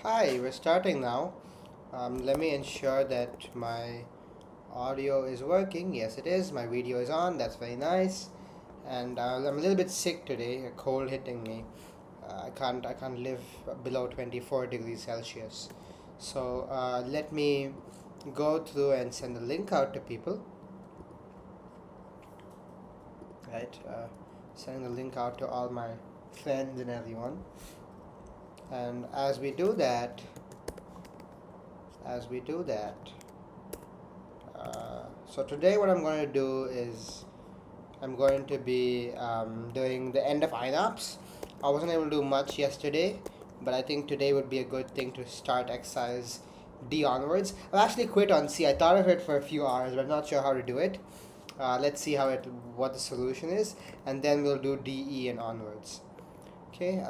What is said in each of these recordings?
Hi, we're starting now. Let me ensure that my audio is working. Yes, it is. My video is on. That's very nice. And I'm a little bit sick today. A cold hitting me. I can't live below 24 degrees Celsius. So let me go through and send a link out to people. Right. Sending the link out to all my friends and everyone. And as we do that, so today what I'm going to do is I'm going to be doing the end of einops. I wasn't able to do much yesterday, but I think today would be a good thing to start exercise D onwards. I've actually quit on C. I thought of it for a few hours, but I'm not sure how to do it. Let's see what the solution is, and then we'll do D, E, and onwards. Okay.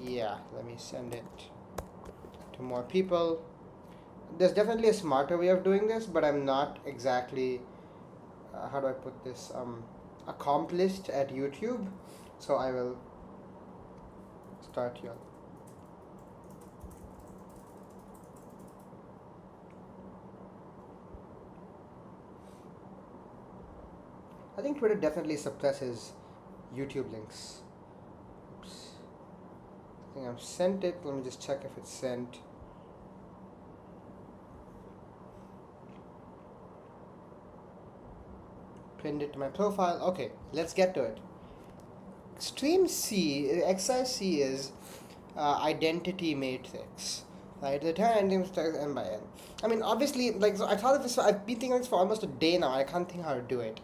Yeah. Let me send it to more people. There's definitely a smarter way of doing this, but I'm not exactly how do I put this accomplished at YouTube, so I will start here. I think Twitter definitely suppresses YouTube links. Oops. I think I've sent it. Let me just check if it's sent. Pinned it to my profile. Okay, let's get to it. Extreme C, exercise C is identity matrix. Right, the return identity matrix n by n. I mean, obviously, like so I thought of this. I've been thinking of this for almost a day now. I can't think how to do it.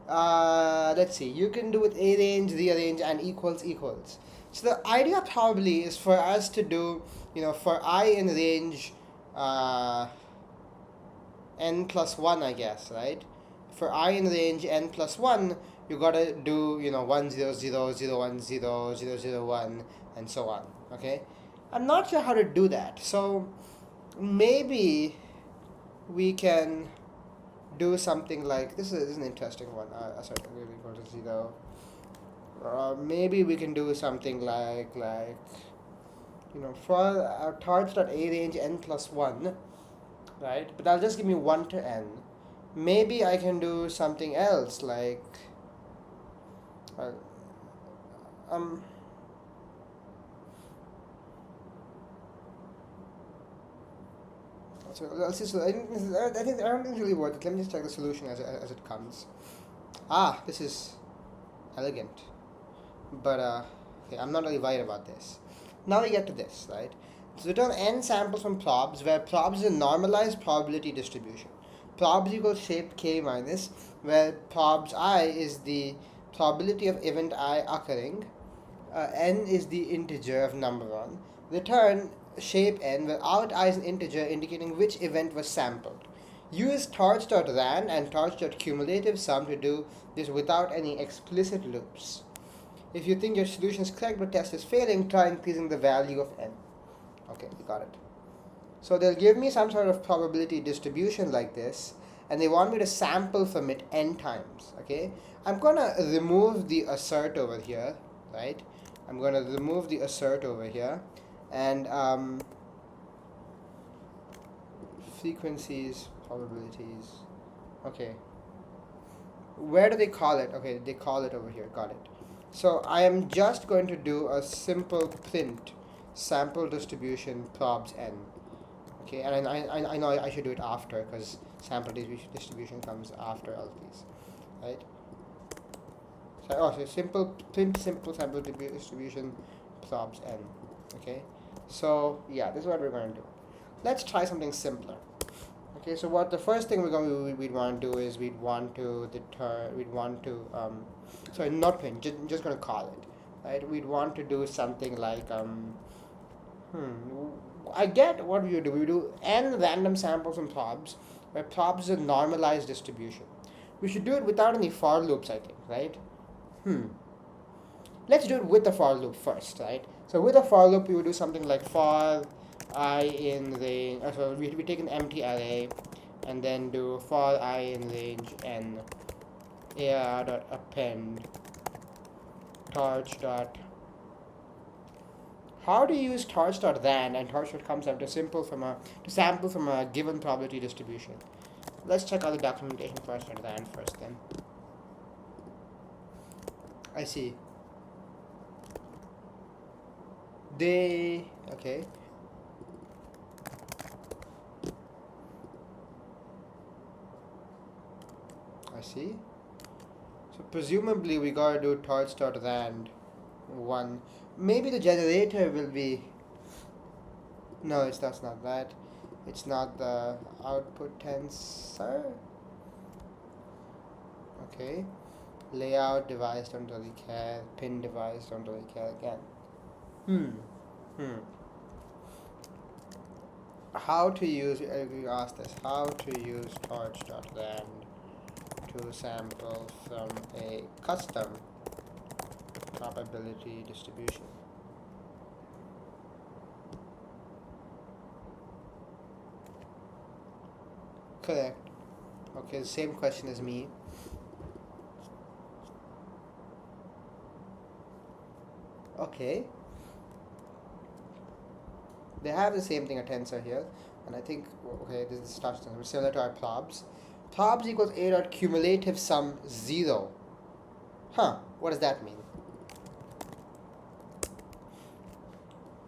Let's see. You can do with a range, rearrange, and equals equals. So the idea probably is for us to do, for I in range n plus 1, I guess, right? For I in range n plus 1, you gotta do, 1 0 0 0 1 0 0 0 1 and so on, okay? I'm not sure how to do that. So maybe we can do something like this is an interesting one. Sorry, equal to 0. Maybe we can do something like for torch.a range n plus 1, right? But that'll just give me 1 to n. Maybe I can do something else like so let's see. So I don't think it's really worth it. Let me just check the solution as it comes. This is elegant, but okay, I'm not really worried about this. Now we get to this, right? So return n samples from probs, where probs is a normalized probability distribution. Probs equals shape k minus, where probs I is the probability of event I occurring, n is the integer of number 1. Return shape n, where out I is an integer indicating which event was sampled. Use torch.ran and torch.cumulative sum to do this without any explicit loops. If you think your solution is correct but test is failing, try increasing the value of n. Okay, you got it. So they'll give me some sort of probability distribution like this, and they want me to sample from it n times, okay? I'm going to remove the assert over here, right? I'm going to remove the assert over here, and frequencies, probabilities, okay. Where do they call it? Okay, they call it over here, got it. So I am just going to do a simple print sample distribution probs n. Okay, and I know I should do it after because sample distribution comes after all of these, right? So simple print simple sample distribution probs n. Okay, so yeah, this is what we're going to do. Let's try something simpler. Okay, so what the first thing we'd want to do is we'd want to sorry, not print, just going to call it, right? We'd want to do something like I get what we do. We do n random samples from probs, where probs is a normalized distribution. We should do it without any for loops, I think, right? Let's do it with the for loop first, right? So with a for loop, we would do something like for I in range. So we take an empty array, and then do for I in range n ar dot append torch dot How do you use torch.then and torch comes out to sample from a given probability distribution? Let's check out the documentation for torch.then first then. I see. Okay. I see. So presumably we gotta do torch.then one. Maybe the generator will be. No, that's not that. It's not the output tensor. Okay. Layout device don't really care. Pin device don't really care again. How to use, you asked this, how to use torch.then to sample from a custom probability distribution. Correct. Okay, the same question as me. Okay. They have the same thing, a tensor here, and I think, okay, this is touch tensor, similar to our probs. Probs equals a dot cumulative sum 0. Huh, what does that mean?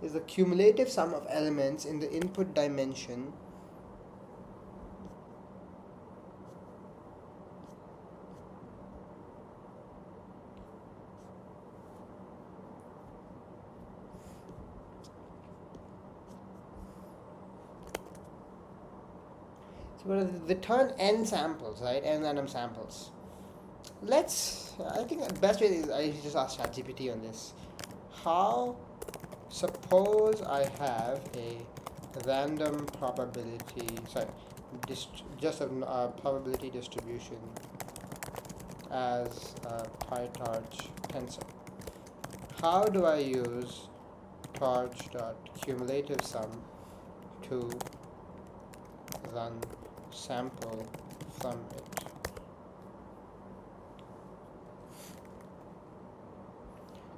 Is the cumulative sum of elements in the input dimension the turn n samples, right? N random samples. I think the best way is I just ask ChatGPT on this. Suppose I have a random probability, just a probability distribution as a PyTorch tensor. How do I use torch.cumulative sum to run sample from it?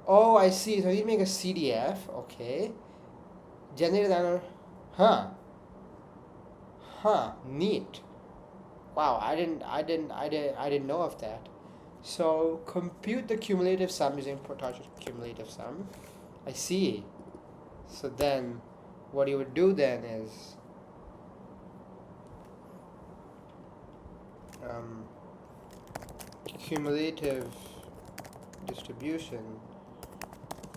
Oh, I see. So you make a CDF, okay. Generate an, neat. Wow, I didn't know of that. So compute the cumulative sum using torch cumulative sum. I see. So then what you would do then is cumulative distribution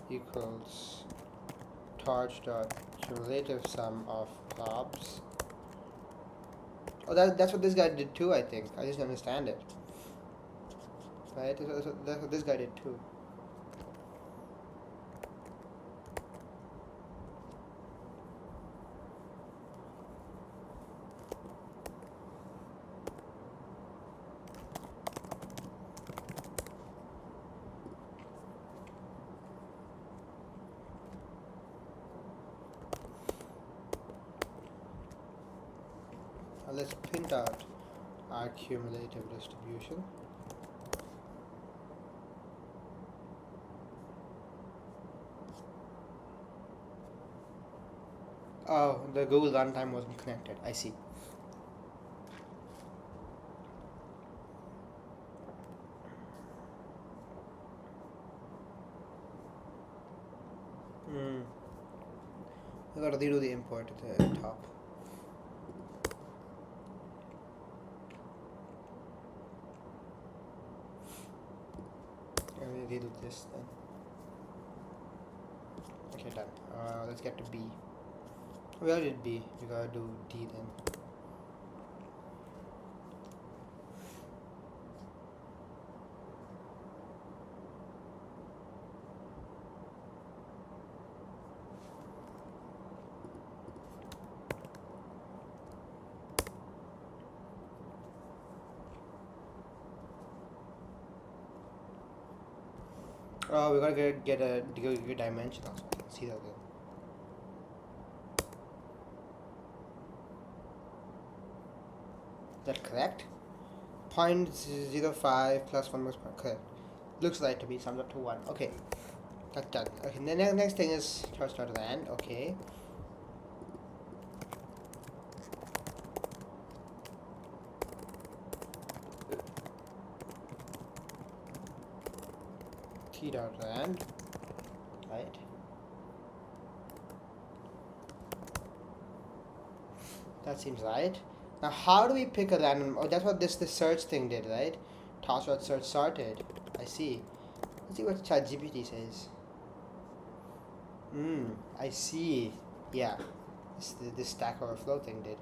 equals torch.cumulative sum of probs. Oh, that's what this guy did too, I think. I just don't understand it. Right? That's what this guy did too. Let's print out our cumulative distribution. Oh, the Google runtime wasn't connected. I see. I gotta redo the import at the top. Redo this then. Okay, done. Let's get to B. We already did B. We gotta do D then. Oh, we gotta get a dimension also. I can see that again. Is that correct? 0.05 plus 1 was correct. Looks right to me, sums up to 1. Okay. That's done. Okay, the next thing is charge dot land. Okay. T dot land. Right. That seems right. Now, how do we pick a random? Oh, that's what this search thing did, right? Toss dot search sorted. I see. Let's see what ChatGPT says. I see. Yeah, this Stack Overflow thing did.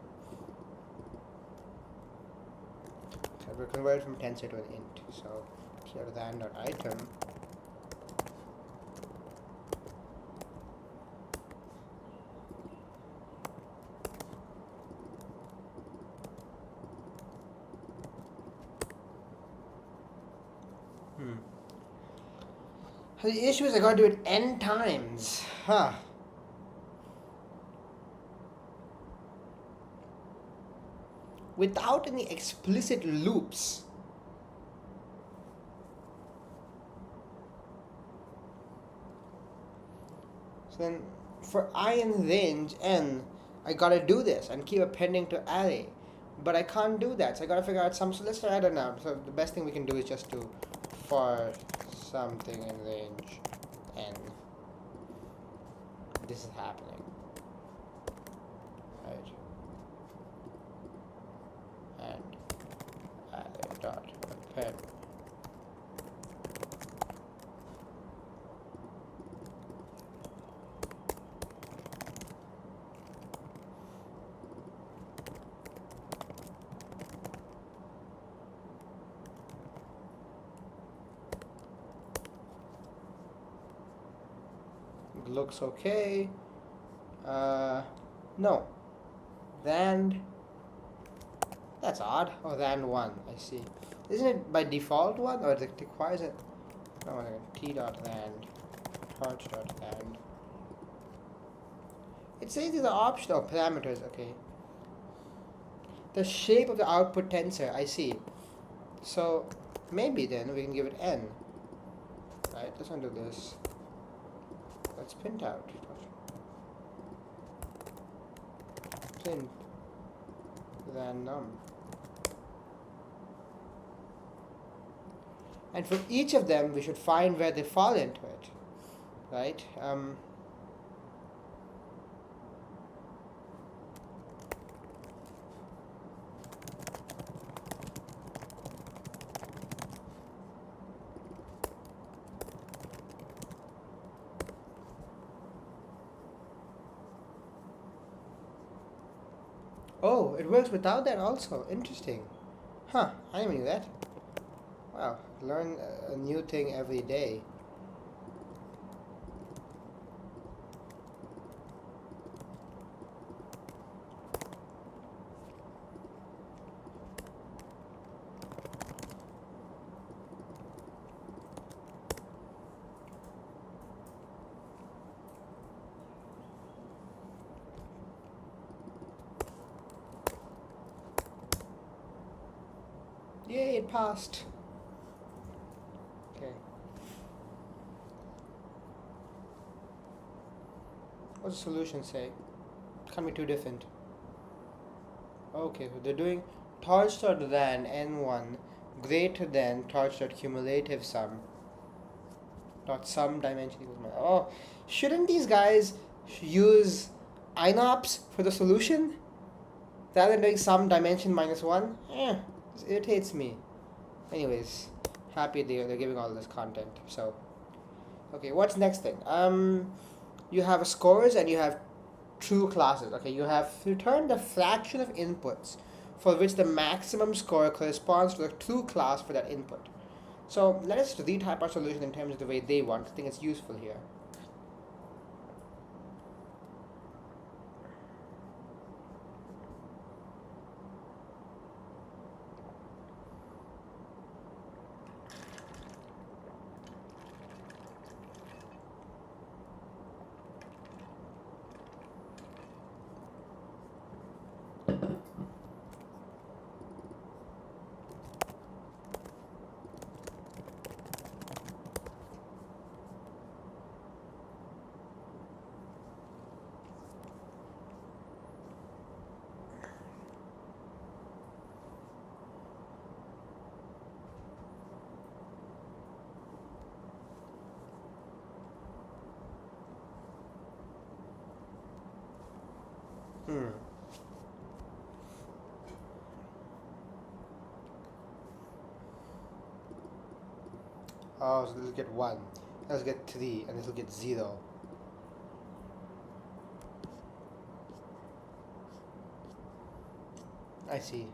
So we're converted from tensor to an int. So here than dot item. The issue is I gotta do it n times. Huh. Without any explicit loops. So then for I in range n, I gotta do this and keep appending to array. But I can't do that, so I gotta figure out some. So let's try that now. So the best thing we can do is just do for something in range n. This is happening. Right. And array dot append. Looks okay. No. Then that's odd. Oh, then 1. I see. Isn't it by default 1, or it requires it? No, t dot land, torch dot land. It says these are optional parameters. Okay. The shape of the output tensor. I see. So maybe then we can give it n. Right. Let's undo this. Let's print out. Print then num. And for each of them, we should find where they fall into it, right? Oh, it works without that also. Interesting. Huh, I didn't know that. Wow, learn a new thing every day. Yay, it passed. Okay. What's the solution say? Can't be too different. Okay, so they're doing torch dot than n1 greater than torch dot cumulative sum dot sum dimension equals minus. Oh, shouldn't these guys use einops for the solution rather than doing sum dimension minus 1? This irritates me. Anyways, happy they're giving all this content. So, okay, what's next thing? You have scores and you have true classes. Okay, you have returned the fraction of inputs for which the maximum score corresponds to the true class for that input. So let us retype our solution in terms of the way they want. I think it's useful here. Hmm. Oh, so this will get 1, this will get 3, and this will get 0. I see.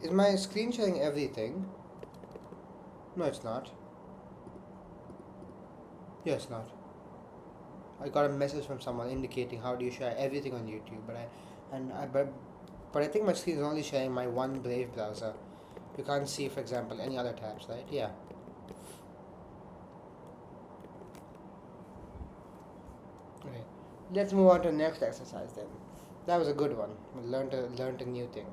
Is my screen showing everything? No, it's not. Yeah, it's not. I got a message from someone indicating how do you share everything on YouTube, but I think my screen is only showing my one Brave browser. You can't see, for example, any other tabs, right? Yeah. Okay. Let's move on to the next exercise then. That was a good one. We learned a new thing.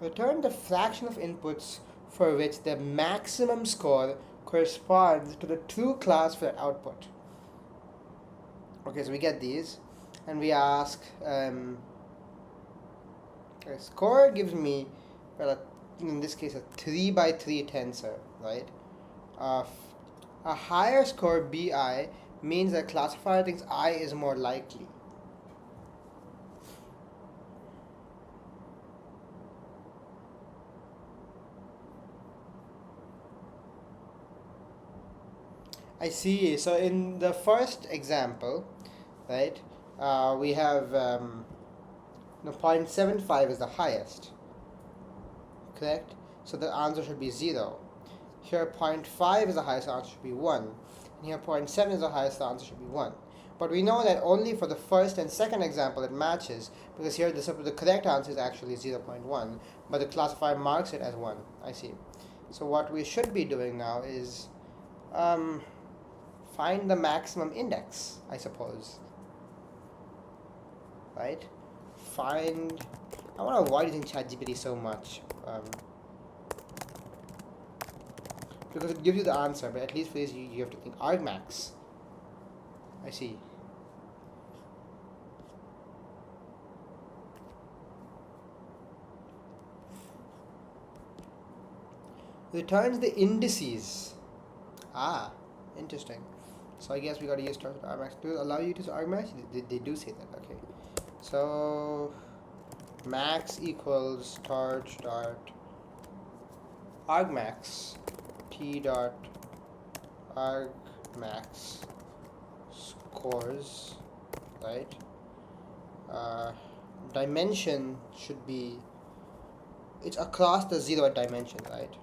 Return the fraction of inputs for which the maximum score corresponds to the true class for that output. Okay, so we get these, and we ask, a score gives me, well, in this case, a 3 by 3 tensor, right? A higher score bi means that classifier thinks I is more likely. I see. So in the first example, right, we have 0.75 is the highest, correct? So the answer should be 0. Here 0.5 is the highest, the answer should be 1. And here 0.7 is the highest, the answer should be 1. But we know that only for the first and second example it matches, because here the correct answer is actually 0.1, but the classifier marks it as 1. I see. So what we should be doing now is find the maximum index, I suppose. Right? I want to avoid using ChatGPT so much. Because it gives you the answer, but at least for this you have to think argmax. I see. Returns the indices. Ah, interesting. So I guess we got to use torch argmax. Do it allow you to use argmax? They do say that. Okay. So max equals torch dot argmax t dot argmax scores, right? Dimension should be, it's across the 0 dimension, right?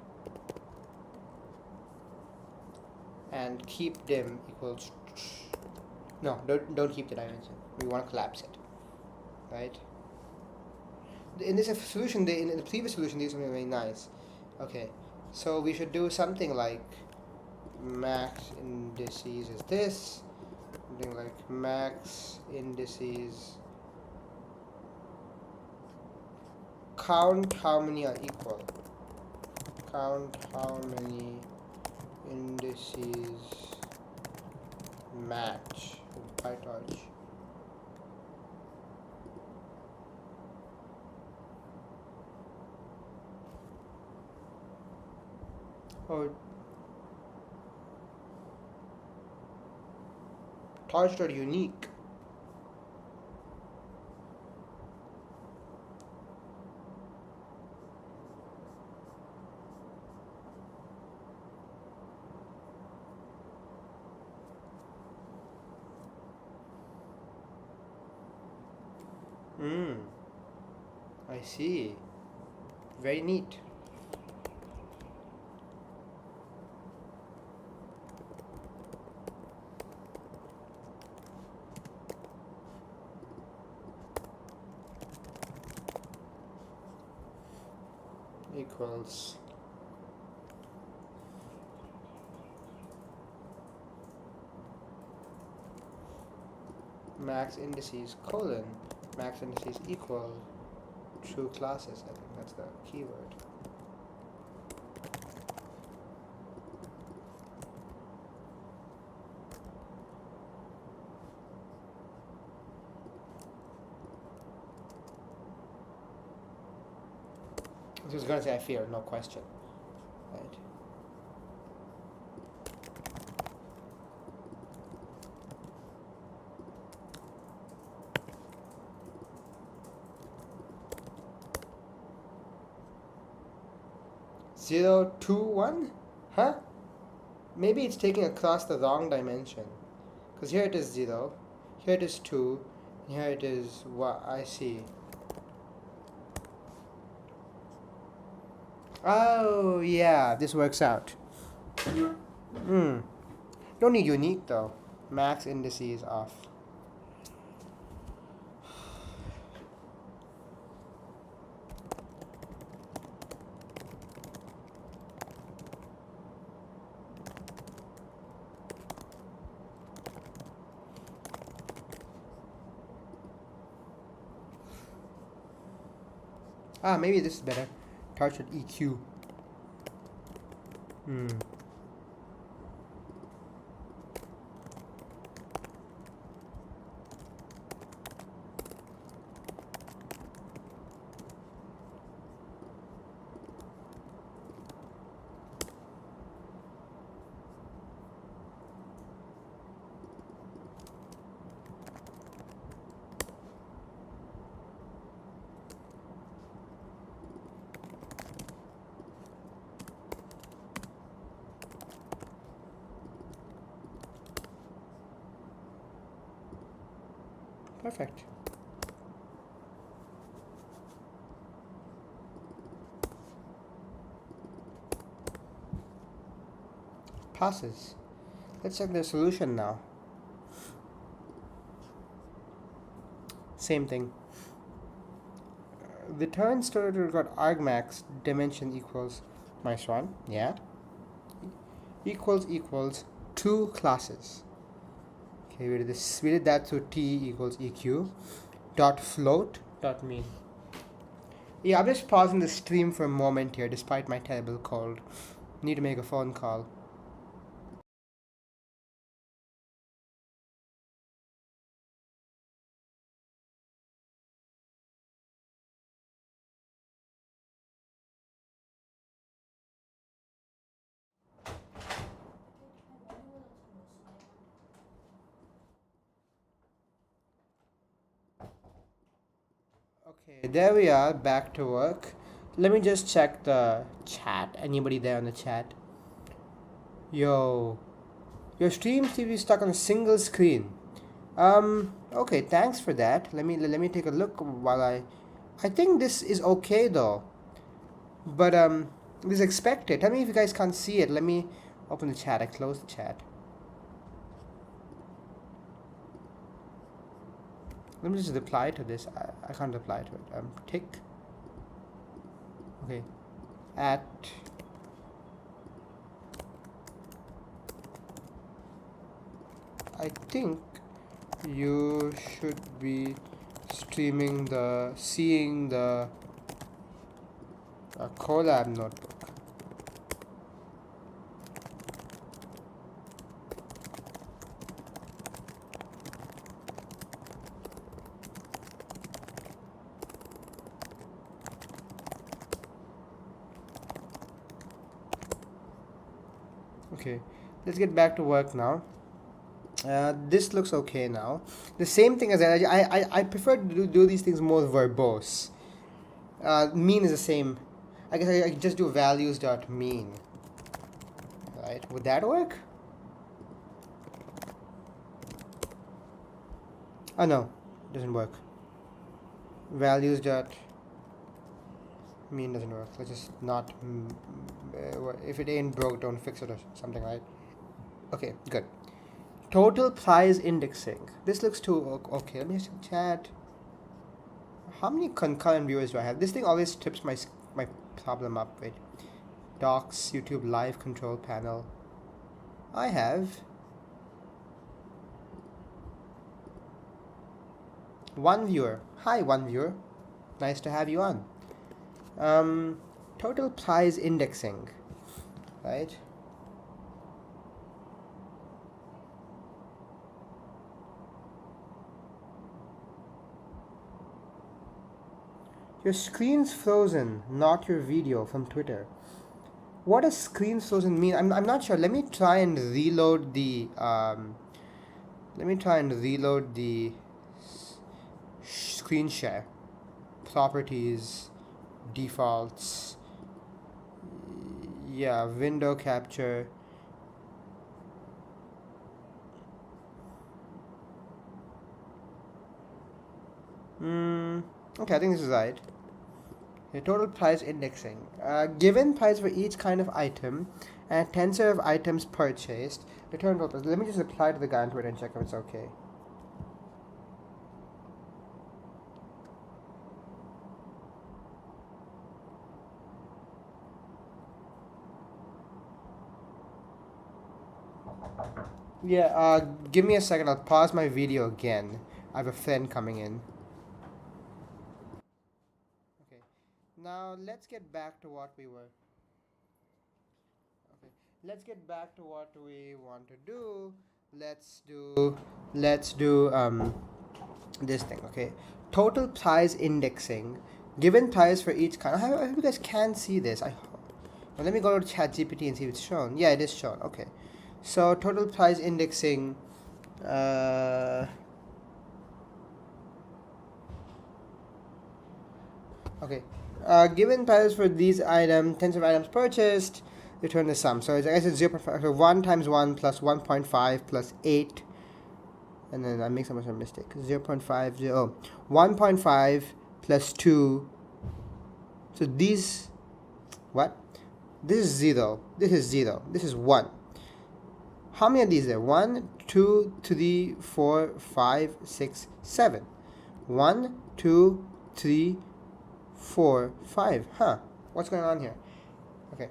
And keep dim equals, no, don't keep the dimension. We want to collapse it, right? In this solution, in the previous solution, they did something very nice. Okay, so we should do something like max indices is this, something like max indices count how many are equal, count how many indices match with PyTorch. Oh, torch.unique. I see. Very neat. Equals max indices colon max indices equal true classes. I think that's the keyword. I was going to say I fear, no question. Right. Zero, 2, 1? Huh? Maybe it's taking across the wrong dimension. Because here it is 0, here it is 2, and here it is what I see. Oh, yeah, this works out. Don't need unique though. Max indices off. Maybe this is better. Target EQ. Perfect. Passes. Let's check the solution now. Same thing. Return stored record argmax dimension equals minus 1. Yeah. Equals 2 classes. Okay, we did this. We did that through t equals eq dot float dot mean. Yeah, I'm just pausing the stream for a moment here, despite my terrible cold. Need to make a phone call. Okay, there we are, back to work. Let me just check the chat. Anybody there on the chat? Yo, your stream seems to be stuck on a single screen. Okay, thanks for that. Let me take a look while I think this is okay though. But this is expected. Tell me if you guys can't see it. Let me open the chat. I closed the chat. Let me just reply to this. I can't reply to it. Tick. Okay. At I think you should be seeing the collab notebook. Okay, let's get back to work now. This looks okay now. The same thing as I prefer to do these things more verbose. Mean is the same. I guess I just do values dot mean. Right? Would that work? Oh no, it doesn't work. Values dot mean doesn't work. Let's just not. If it ain't broke, don't fix it or something, right? Okay, good. Total price indexing. This looks too okay. Let me just chat. How many concurrent viewers do I have? This thing always trips my problem up. Wait. Docs, YouTube live control panel. I have One viewer. Hi, one viewer. Nice to have you on. Total price indexing, right? Your screen's frozen, not your video from Twitter. What does screen's frozen mean? I'm not sure. Let me try and reload the screen share. Properties, defaults. Yeah, window capture. Okay, I think this is right. The total price indexing. Given price for each kind of item and tensor of items purchased, return total. Let me just reply to the guy on Twitter and check if it's okay. Yeah, give me a second. I'll pause my video again. I have a friend coming in. Okay. Now let's get back to what we were. Okay. Let's get back to what we want to do. Let's do this thing, okay? Total price indexing. Given price for each kind. I hope you guys can see this. Well, let me go to ChatGPT and see if it's shown. Yeah, it is shown. Okay. So total price indexing. Okay. Given price for these items, tens of items purchased, return the sum. So it's, I guess it's 0.5. So 1 times 1 plus 1.5 plus 8. And then I make so much of a mistake. 0.5, 0. 1.5 plus 2. So these. What? This is 0. This is 0. This is 1. How many are these there? 1, 2, 3, 4, 5, 6, 7. 1, 2, 3, 4, 5. Huh. What's going on here? Okay.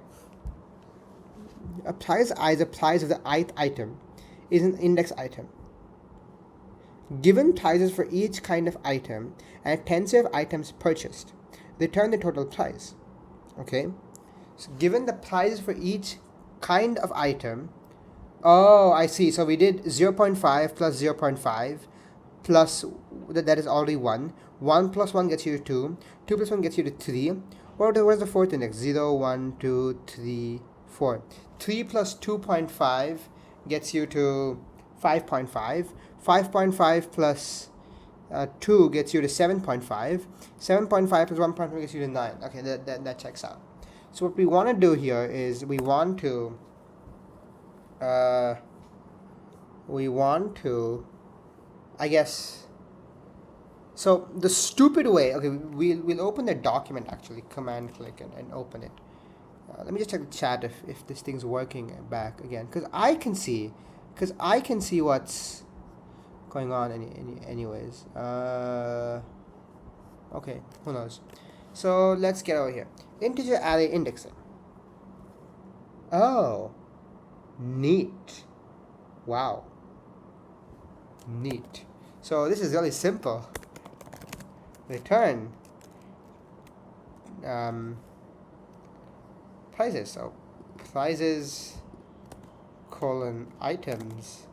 Applies I, the price of the ith item is an index item. Given prices for each kind of item and a tensor of items purchased, return the total price. Okay. So given the prices for each kind of item. Oh, I see. So we did 0.5 plus 0.5 plus, that is already 1. 1 plus 1 gets you to 2. 2 plus 1 gets you to 3. Where's the fourth index? 0, 1, 2, 3, 4. 3 plus 2.5 gets you to 5.5. 5.5 plus 2 gets you to 7.5. 7.5 plus 1.5 gets you to 9. Okay, that checks out. So what we want to do here is we want to I guess, so the stupid way, okay, we'll open the document actually, command click and open it. Let me just check the chat if this thing's working back again, because I can see what's going on anyways. Okay, who knows. So let's get over here. Integer array indexing. Oh, neat. Wow. Neat. So this is really simple. Return prices. So prices colon items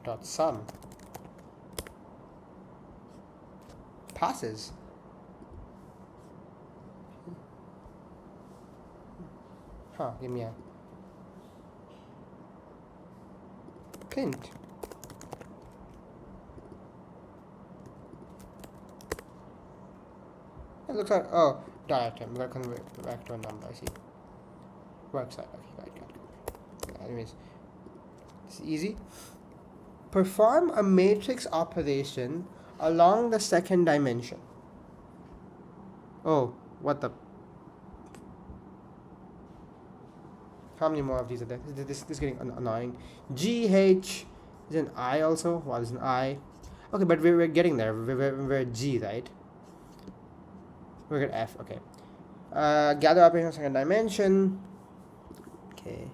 dot sum passes. Huh, give me a print. It looks like, oh, diagram. We're going to convert back to a number. I see. Works out. Okay, right. Anyways, it's easy. Perform a matrix operation along the second dimension. Oh, what the? How many more of these are there? This is getting annoying. GH is an I also. What is an I? Okay, but we're getting there. We're G, right? We're at F. Okay. Gather operation second dimension. Okay.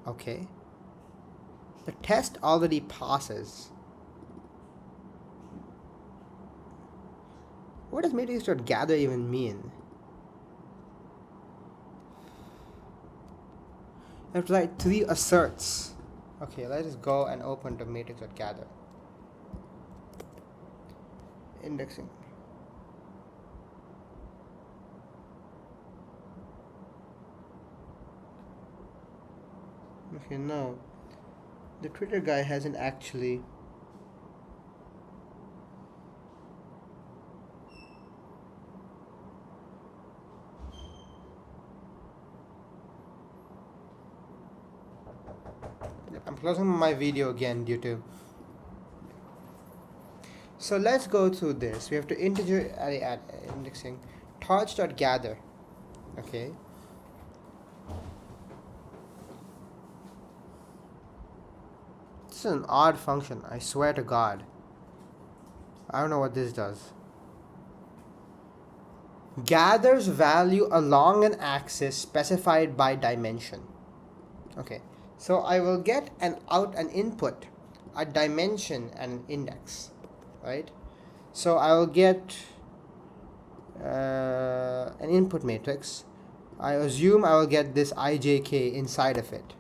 Okay. The test already passes. What does matrix.gather even mean? I have to write 3 asserts. Okay, let us go and open the matrix.gather. Indexing. Okay, no. The Twitter guy hasn't actually. I'm closing my video again due to. So let's go through this. We have to integer array add indexing torch.gather. Okay. This is an odd function, I swear to God. I don't know what this does. Gathers value along an axis specified by dimension. Okay. So I will get an input, a dimension, and an index, right? So I will get an input matrix. I assume I will get this ijk inside of it.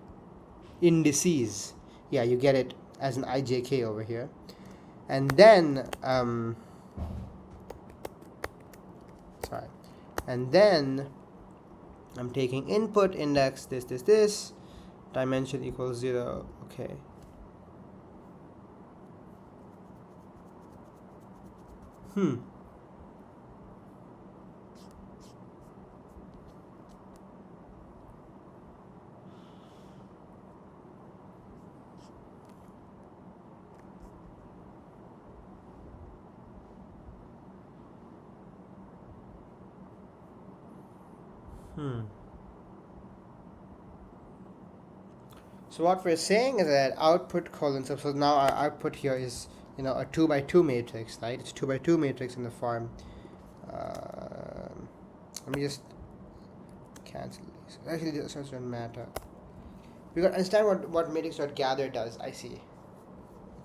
Indices. Yeah, you get it as an ijk over here. And then, sorry. And then I'm taking input, index, this. Dimension equals 0. Okay. So what we're saying is that output colon, so now our output here is, a 2x2 matrix, right? It's 2x2 matrix in the form. Let me just cancel these. Actually, this doesn't matter. We got to understand what matrix.gather does. I see.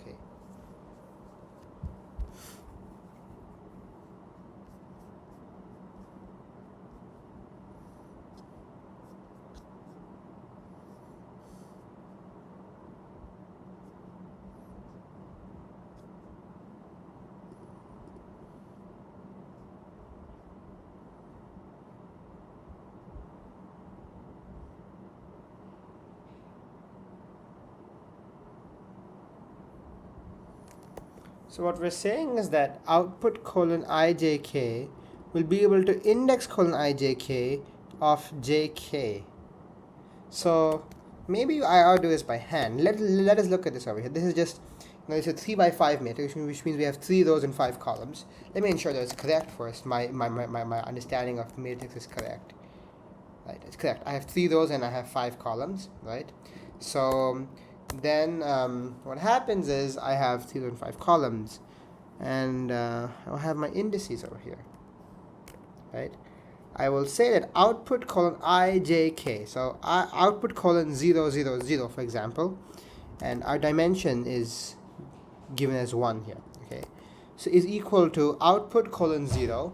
Okay. So what we're saying is that output colon ijk will be able to index colon ijk of jk. So maybe I'll do this by hand. Let us look at this over here. This is just, it's a 3x5 matrix, which means we have 3 rows and 5 columns. Let me ensure that it's correct first. My understanding of the matrix is correct. Right, it's correct. I have 3 rows and I have 5 columns, right? So then what happens is I have 3 and 5 columns, and I'll have my indices over here, right? I will say that output colon ijk, so output colon 0, 0, 0, for example, and our dimension is given as 1 here, okay? So is equal to output colon 0,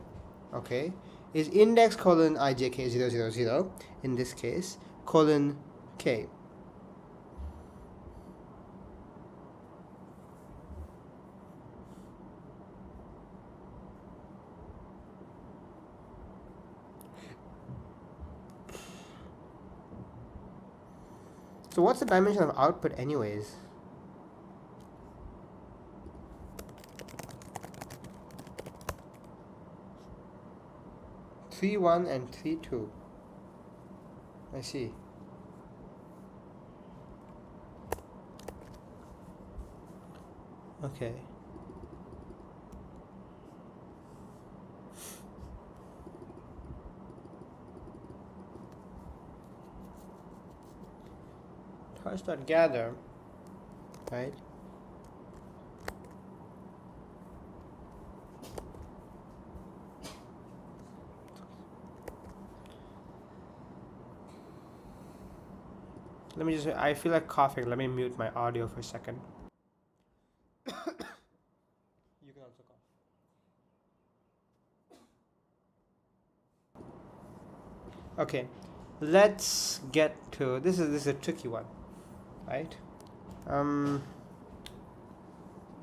okay, is index colon ijk 0, 0, 0, in this case, colon k. So what's the dimension of output anyways? Three 1 and 3 2. I see. Okay. Torch.gather, right? Let me just, I feel like coughing. Let me mute my audio for a second. You can also cough. Okay, let's get to, this is a tricky one, right?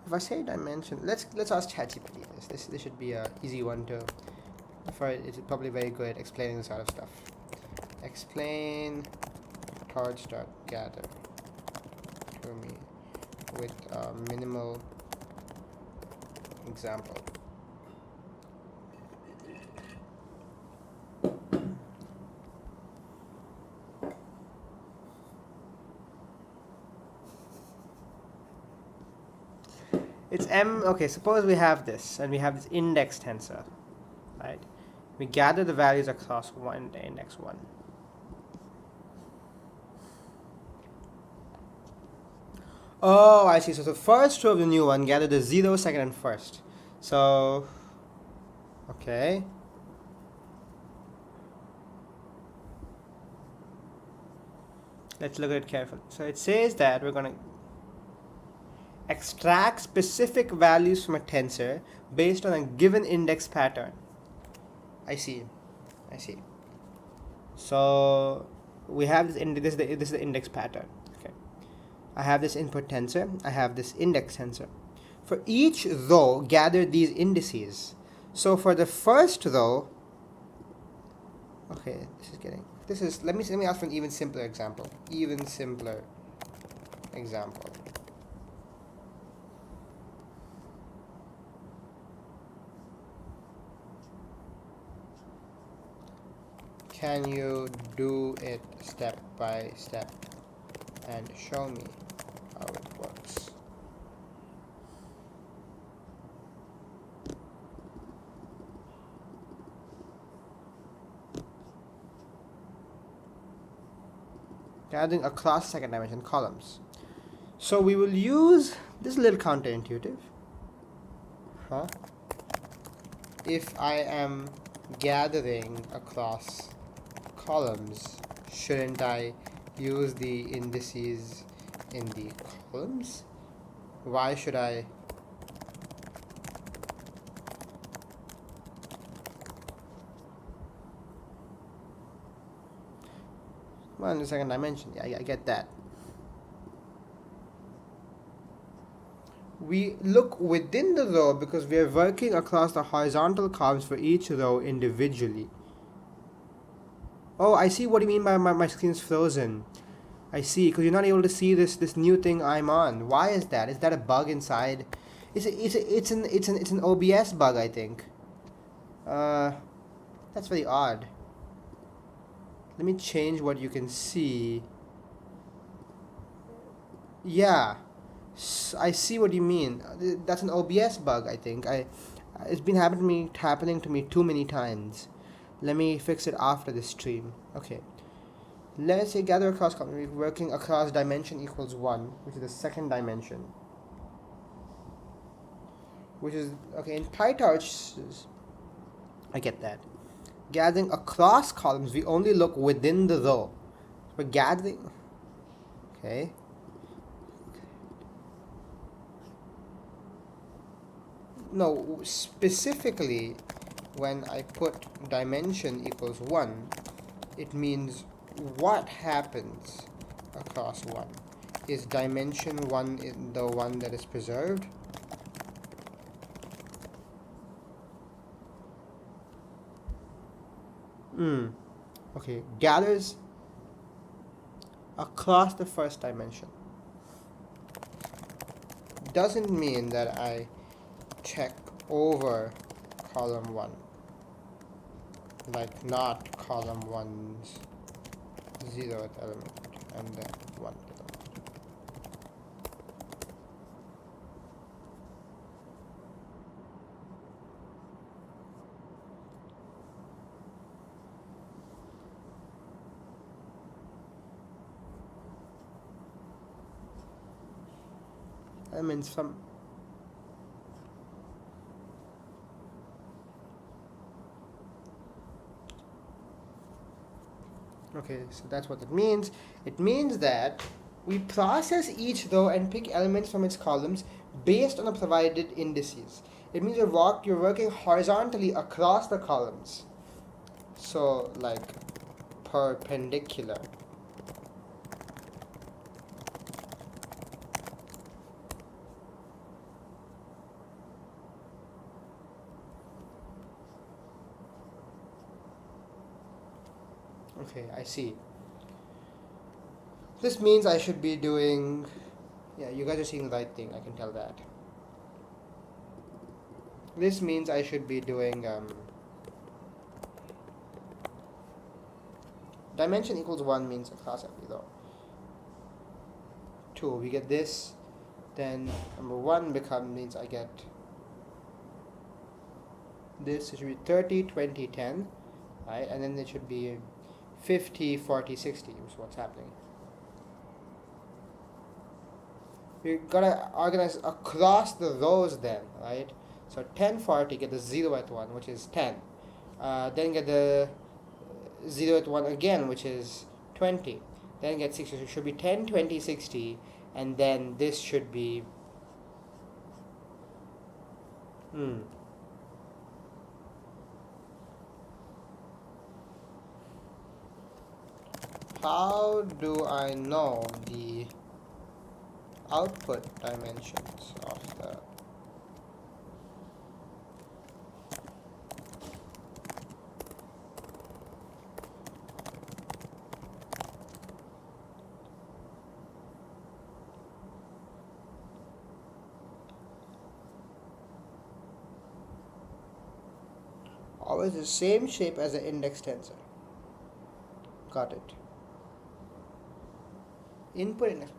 If I say dimension, let's ask ChatGPT this should be a easy one to, for it's probably very good at explaining this sort of stuff. Explain torch.gather to me with a minimal example. It's M, okay, suppose we have this, and we have this index tensor, right? We gather the values across one index 1. Oh, I see. So the first row of the new one, gather the 0, 2nd, and 1st. So, okay. Let's look at it carefully. So it says that we're going to extract specific values from a tensor based on a given index pattern. I see. So we have this, this is the index pattern. Okay. I have this input tensor. I have this index tensor. For each row, gather these indices. So for the first row, okay, let me ask for an even simpler example. Can you do it step by step and show me how it works? Gathering across second dimension columns. So we will use this, little counterintuitive. If I am gathering across columns, shouldn't I use the indices in the columns? Why should I? Well, in the second dimension, yeah, I get that. We look within the row because we are working across the horizontal columns for each row individually. Oh, I see what you mean by my screen's frozen. I see, because you're not able to see this new thing I'm on. Why is that? Is that a bug inside? It's an OBS bug, I think. That's very odd. Let me change what you can see. Yeah, I see what you mean. That's an OBS bug, I think. It's been happening to me too many times. Let me fix it after the stream. Okay. Let's say gather across column. We're working across dimension equals 1, which is the second dimension. Which is, okay, in PyTorch, I get that. Gathering across columns, we only look within the row. We're gathering, okay. No, specifically, when I put dimension equals 1, it means what happens across 1? Is dimension 1 the one that is preserved? Okay, gathers across the first dimension. Doesn't mean that I check over column 1. Like not column 1's 0th element and then 1 element. I mean some Okay, so that's what it means. It means that we process each row and pick elements from its columns based on the provided indices. It means you're working horizontally across the columns. So, like, perpendicular. Okay, I see. This means I should be doing... Yeah, you guys are seeing the right thing, I can tell that. This means I should be doing... dimension equals 1 means across every row. 2, we get this. Then number 1 means I get this. It should be 30, 20, 10. Right? And then it should be 50, 40, 60 is what's happening. We gotta organize across the rows then, right? So 10, 40, get the 0 at 1, which is 10. Then get the 0 at 1 again, which is 20. Then get 60, so it should be 10, 20, 60, and then this should be... How do I know the output dimensions of the... Always the same shape as the index tensor. Got it. Input index.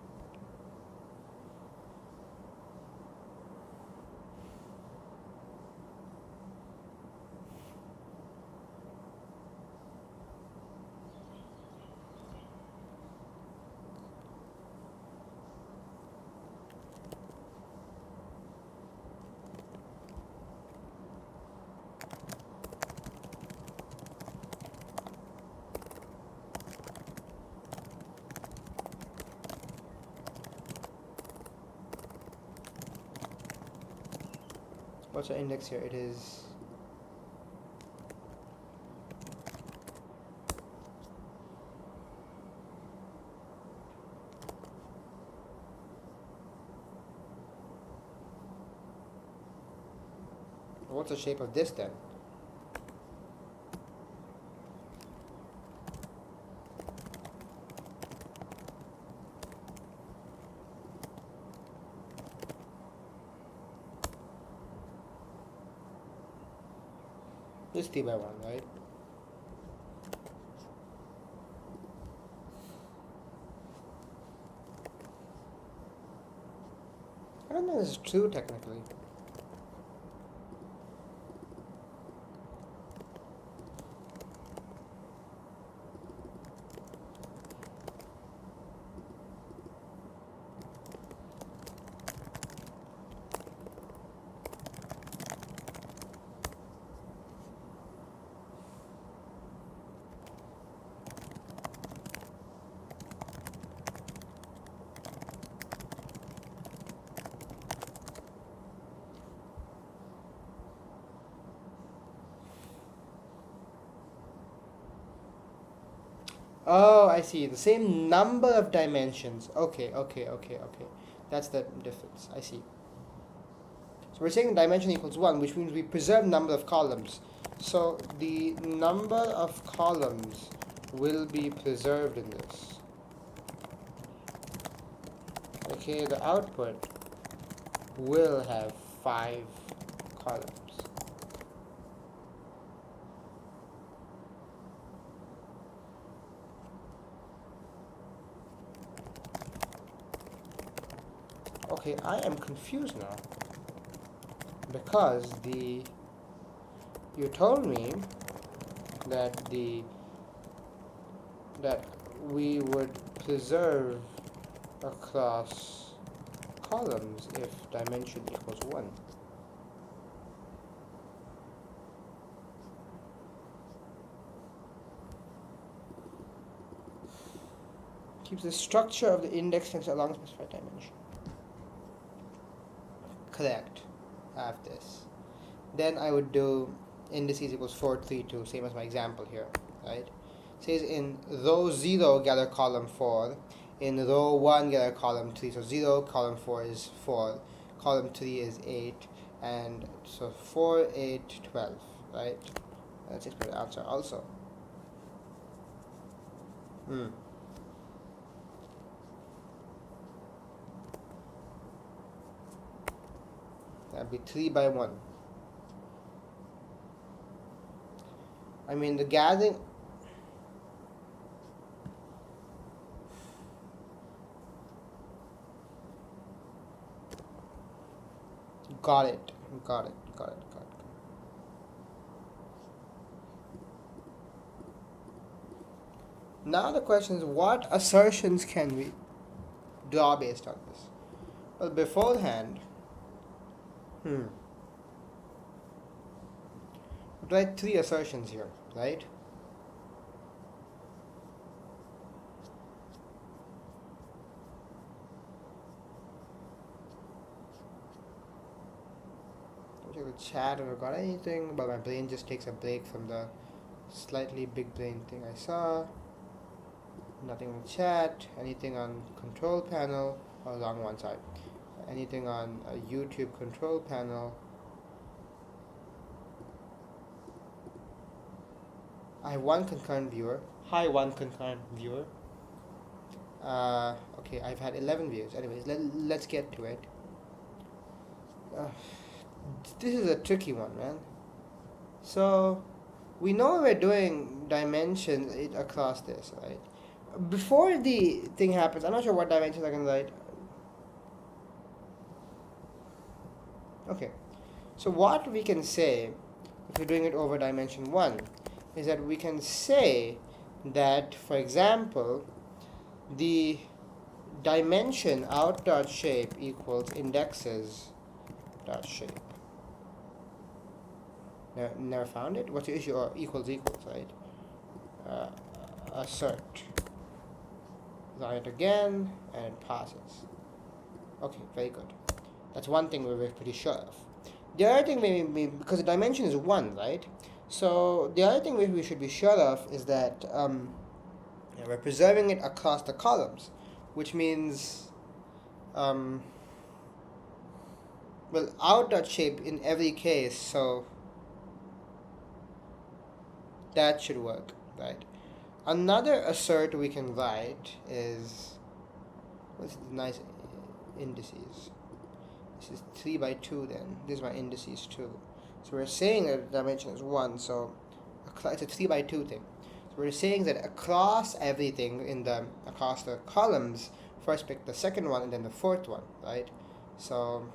What's our index here? It is... What's the shape of this then? This 3 by 1, right? I don't know if this is true technically. Oh, I see. The same number of dimensions. Okay. That's the difference. I see. So we're saying dimension equals 1, which means we preserve number of columns. So the number of columns will be preserved in this. Okay, the output will have 5 columns. Okay, I am confused now, because you told me that we would preserve across columns if dimension equals 1. keeps the structure of the index tensor along a specified dimension. Correct. I have this. Then I would do indices equals 4, 3, 2, same as my example here, right? Says in row 0 gather column 4, in row 1 gather column 3. So 0 column 4 is 4, column 3 is 8, and so 4, 8, 12, right? That's expected answer also. That'd be 3 by 1. I mean, the gathering. Got it. Now the question is, what assertions can we draw based on this? Well, beforehand, write 3 assertions here, right? Check the chat if I got anything, but my brain just takes a break from the slightly big brain thing I saw. Nothing in the chat. Anything on control panel? Oh, wrong one side. Anything on a YouTube control panel? I have 1 concurrent viewer. Hi, 1 concurrent viewer. Okay, I've had 11 views. Anyways, let's get to it. This is a tricky one, man. So, we know we're doing dimensions across this, right? Before the thing happens, I'm not sure what dimensions I can write. Okay, so what we can say, if we're doing it over dimension 1, is that we can say that, for example, the dimension out.shape equals indexes.shape. Never found it? What's your issue? Or equals, right? Assert. Run it again, and it passes. Okay, very good. That's one thing we're pretty sure of. The other thing, maybe because the dimension is 1, right? So the other thing we should be sure of is that we're preserving it across the columns, which means, well, out.shape in every case, so that should work, right? Another assert we can write is, what's the nice indices? This is 3 by 2 then. This is my indices 2. So we're saying that the dimension is 1, so it's a 3 by 2 thing. So we're saying that across everything across the columns, first pick the second one and then the fourth one, right? So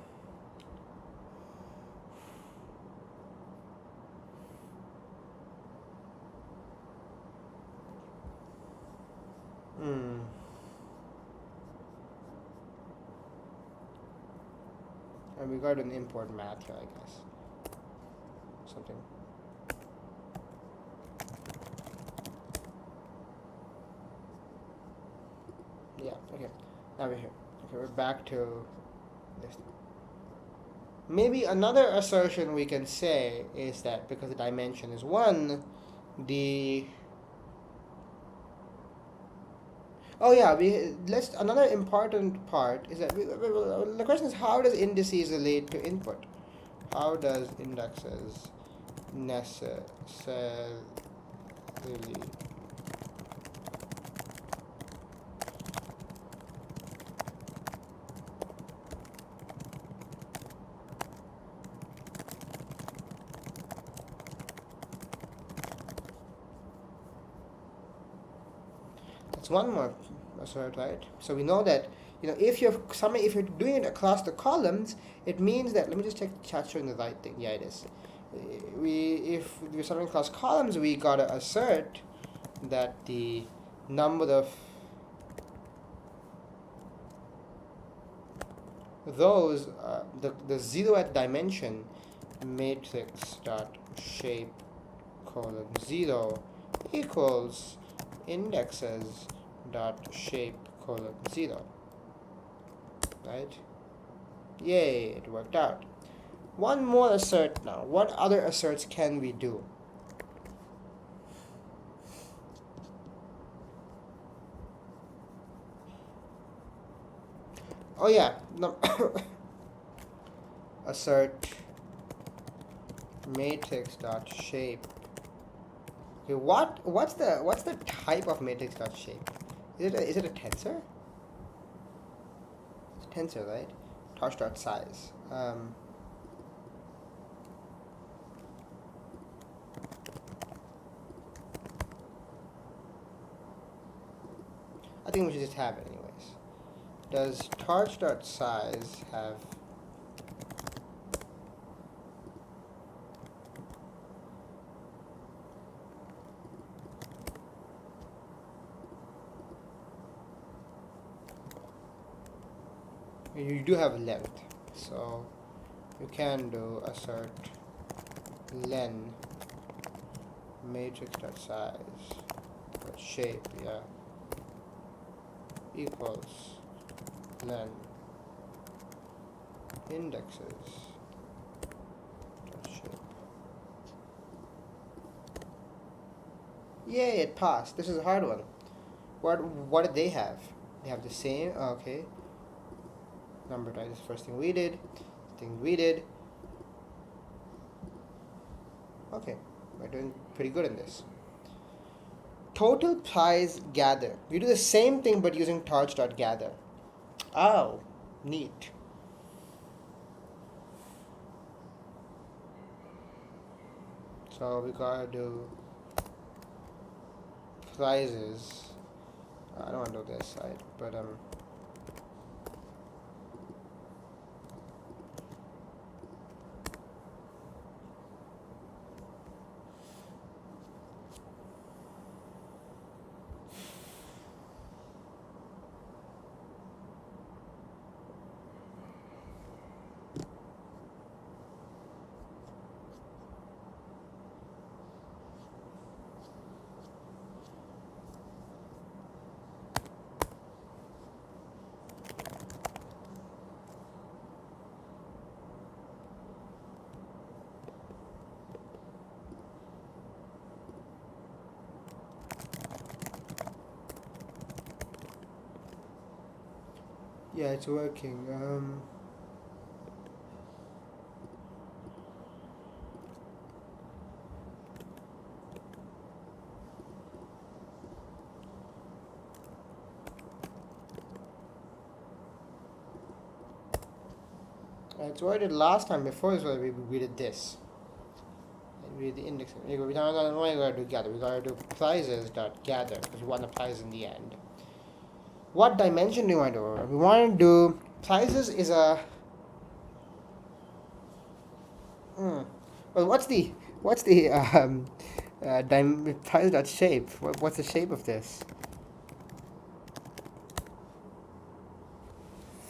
and we got an import math here, I guess. Something. Yeah, okay. Now we're here. Okay, we're back to this. Maybe another assertion we can say is that because the dimension is 1, another important part is that the question is, how does indices relate to input? How does indexes necessarily That's one more assert, right? So we know that, if you're doing it across the columns, it means that, let me just check the chat showing the right thing. Yeah, it is. If we're summing across columns, we gotta assert that the number of those, the zeroth dimension matrix dot shape : 0 equals indexes dot shape colon 0, right? Yay, it worked out. One more assert now. What other asserts can we do? Oh yeah, no. Assert matrix dot shape. Okay, what's the type of matrix dot shape? Is it a tensor? It's a tensor, right? Torch dot size. I think we should just have it anyways. Does torch dot size have you do have length, so you can do assert len matrix dot size dot shape, yeah, equals len indexes dot shape. Yay, it passed. This is a hard one. What did they have? They have the same. Okay. Number type is the first thing we did. Okay, we're doing pretty good in this. Total price gather. We do the same thing but using torch.gather. Oh, neat. So we gotta do prices. I don't want to do this side, but yeah, it's working. It's what I did last time. Before this, we did this. We did the index. We gotta do gather. We gotta do prices dot gather because we want the price in the end. What dimension do you want to do? We want to do prices is a. Well, what's the price dot shape? What's the shape of this?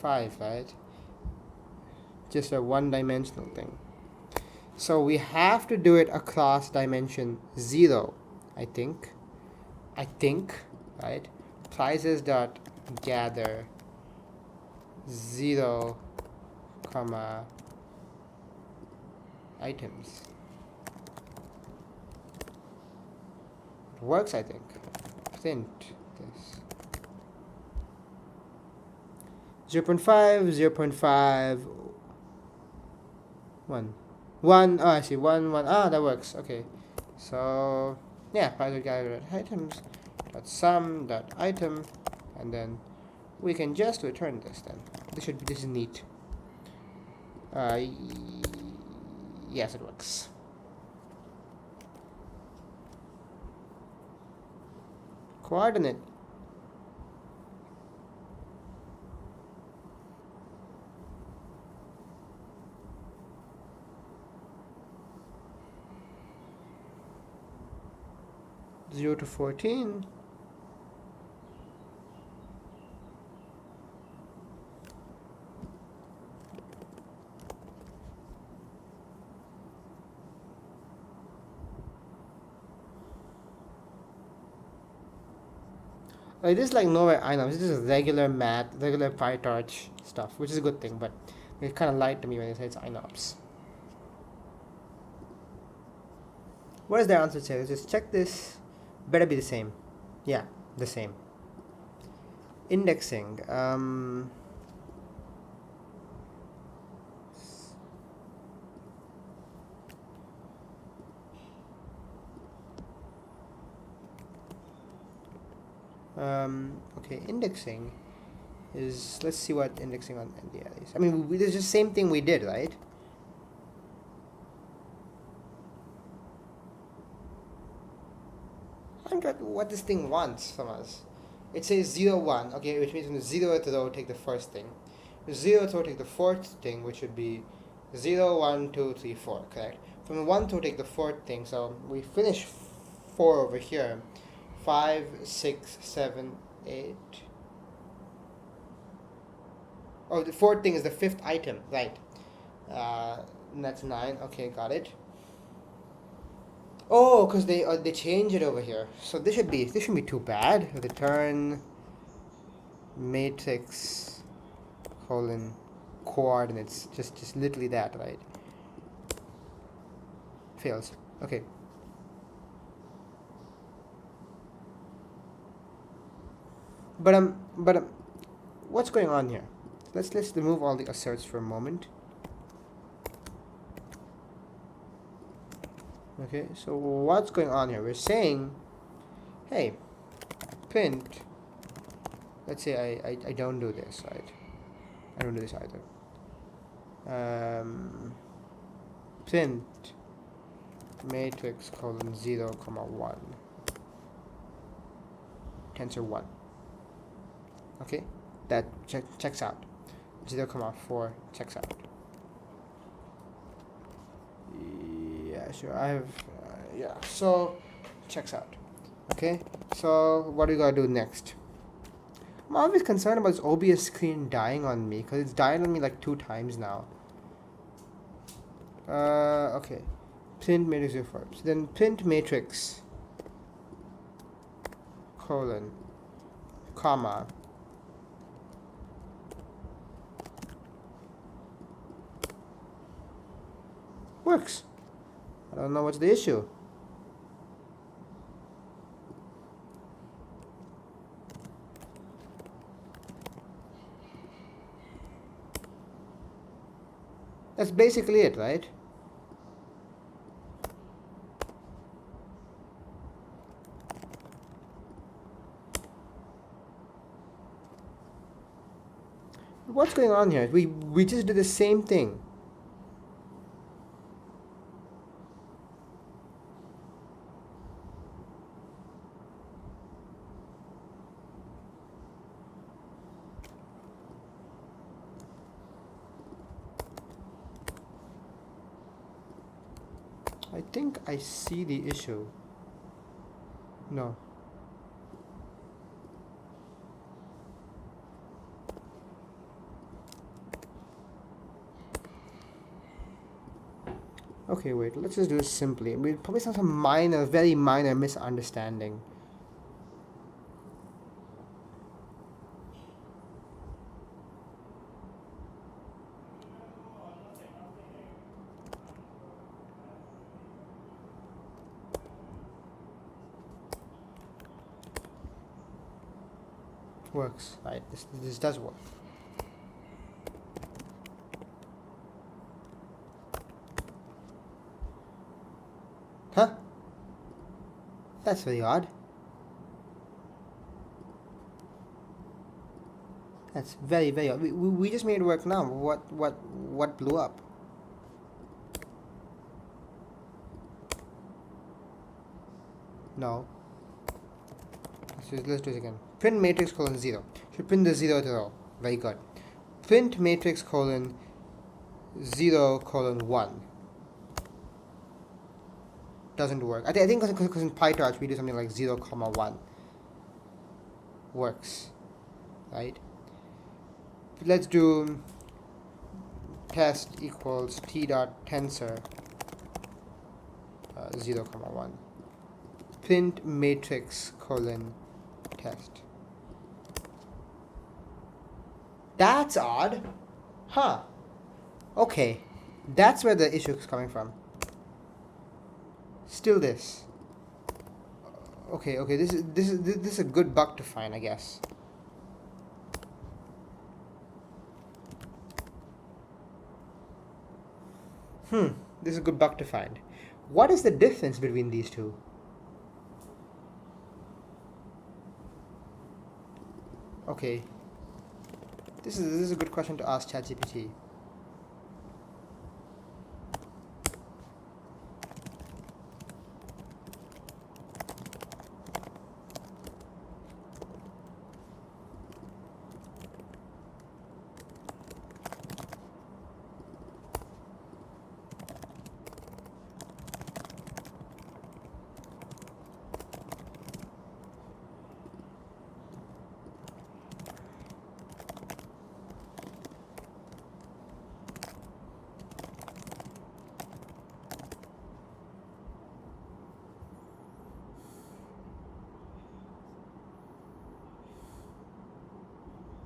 5, right? Just a one-dimensional thing. So we have to do it across dimension 0, I think, right? Prices dot gather 0, comma items. It works, I think. Print this. 0.5, 0.5, 1. 1, oh, I see, 1, 1, that works, okay. So, yeah, price dot gather items dot sum dot item, and then we can just return this then. This is neat. Yes, it works. Coordinate. Zero to 14. It is like nowhere einops. This is regular math, regular PyTorch stuff, which is a good thing, but it kind of lied to me when they said it's einops. What does their answer say? Let's just check this. Better be the same. Yeah, the same. Indexing. Okay, indexing is, let's see what indexing on NDL is. I mean, it's just the same thing we did, right? I don't get what this thing wants from us. It says 0, 1, okay, which means from the 0th row, take the first thing. The 0th row, take the fourth thing, which would be 0, 1, 2, 3, 4, correct? From the 1th row, take the fourth thing, so we finish 4 over here. 5, 6, 7, 8. Oh, the fourth thing is the fifth item, right? And that's 9. Okay, got it. Oh, because they change it over here. So this shouldn't be too bad. Return matrix colon coordinates. Just literally that, right? Fails. Okay. But what's going on here? Let's remove all the asserts for a moment. Okay, so what's going on here? We're saying, hey, print. Let's say I don't do this, right? I don't do this either. Print matrix colon 0, 1. Tensor 1. Okay, that checks out. 0, 4 checks out. Yeah, sure. I have, yeah. So, checks out. Okay. So, what do we gotta do next? I'm always concerned about this OBS screen dying on me because it's died on me like 2 times now. Okay. Print matrix reforms. Then print matrix colon comma works. I don't know what's the issue. That's basically it, right? What's going on here? We just did the same thing. I think I see the issue. No. Okay, wait, let's just do this simply. We probably have some minor, very minor misunderstanding. Works, right? This does work. Huh? That's very odd. That's very, very odd. We just made it work now. What blew up? No. Let's do it again. Print matrix colon 0. Should print the 0th row. Very good. Print matrix colon 0 colon 1. Doesn't work. I think because in PyTorch we do something like 0, 1. Works. Right? Let's do test equals t dot tensor 0, 1. Print matrix colon test. That's odd. Huh. Okay. That's where the issue is coming from. Still this. Okay, this is a good bug to find, I guess. This is a good bug to find. What is the difference between these two? Okay. This is a good question to ask ChatGPT.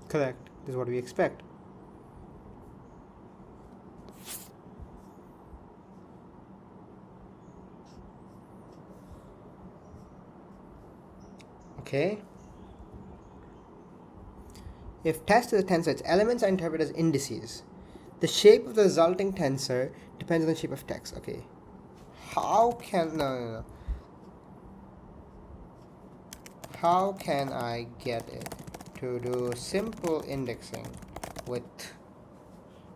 Correct. This is what we expect. Okay. If test is a tensor, its elements are interpreted as indices. The shape of the resulting tensor depends on the shape of text. Okay. How can no. How can I get it to do simple indexing with?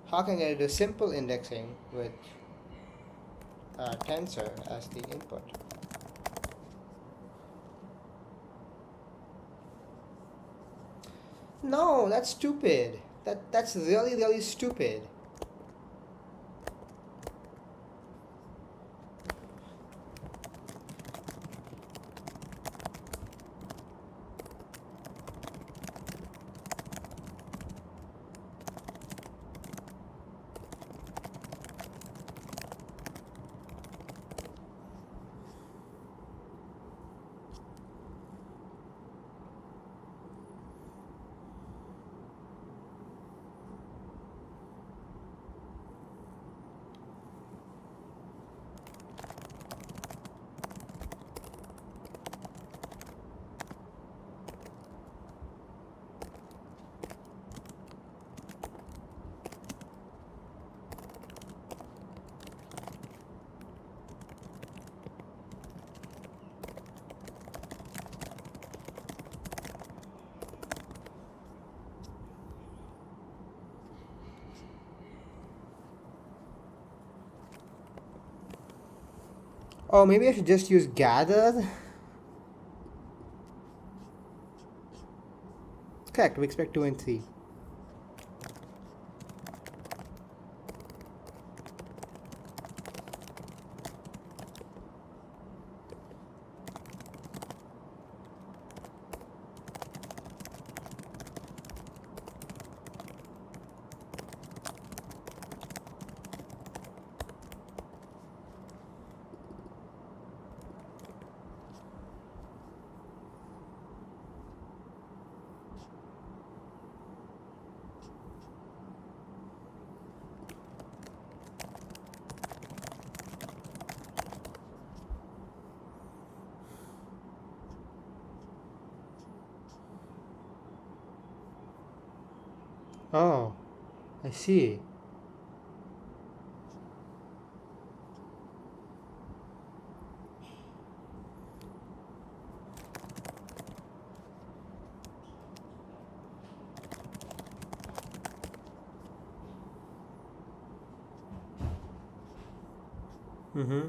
How can I do simple indexing with tensor as the input? No, that's stupid. That's really stupid. Oh, maybe I should just use gathered. Correct, we expect 2 and 3. Oh, I see. Mm-hmm.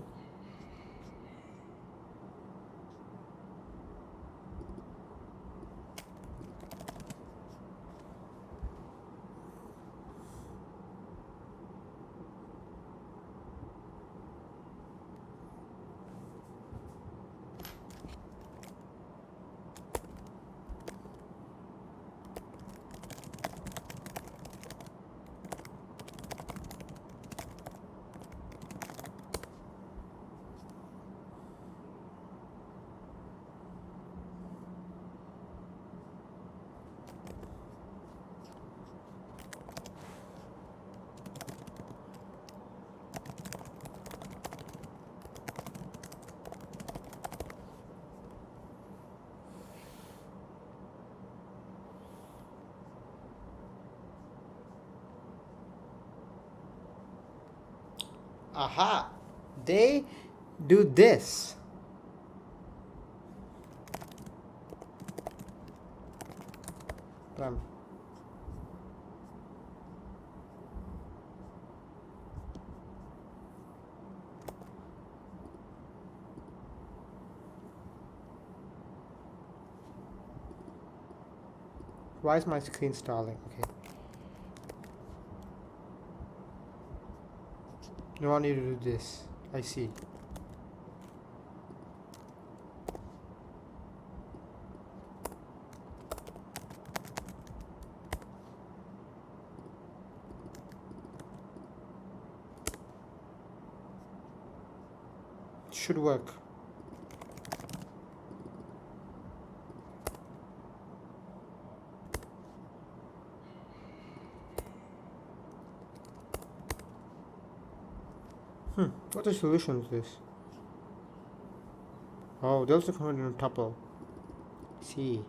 Aha! They do this. Why is my screen stalling? Okay. I want you to do this. I see. Should work. What a solution is this? Oh, they also come in a tuple. See.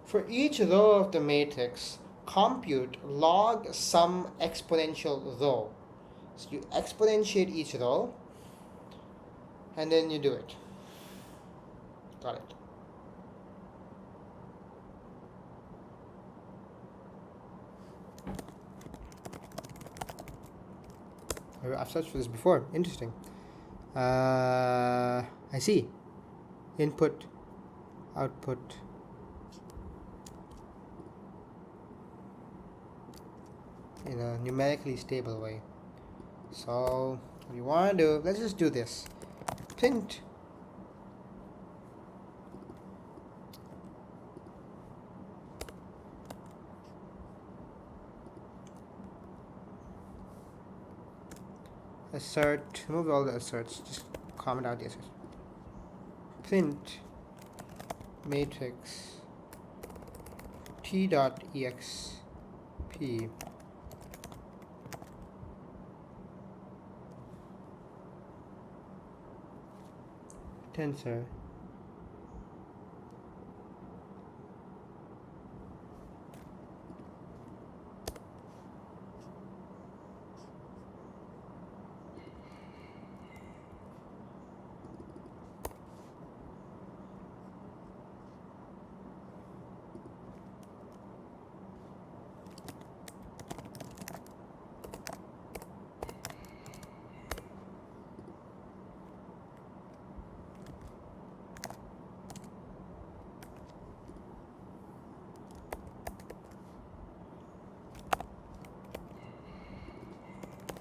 For each row of the matrix, compute log sum exponential row. So you exponentiate each row, and then you do it. Got it. I've searched for this before. Interesting. I see. Input, output. In a numerically stable way. So what you want to do, let's just do this. Print assert, remove all the asserts, just comment out the asserts. Print matrix t.exp tensor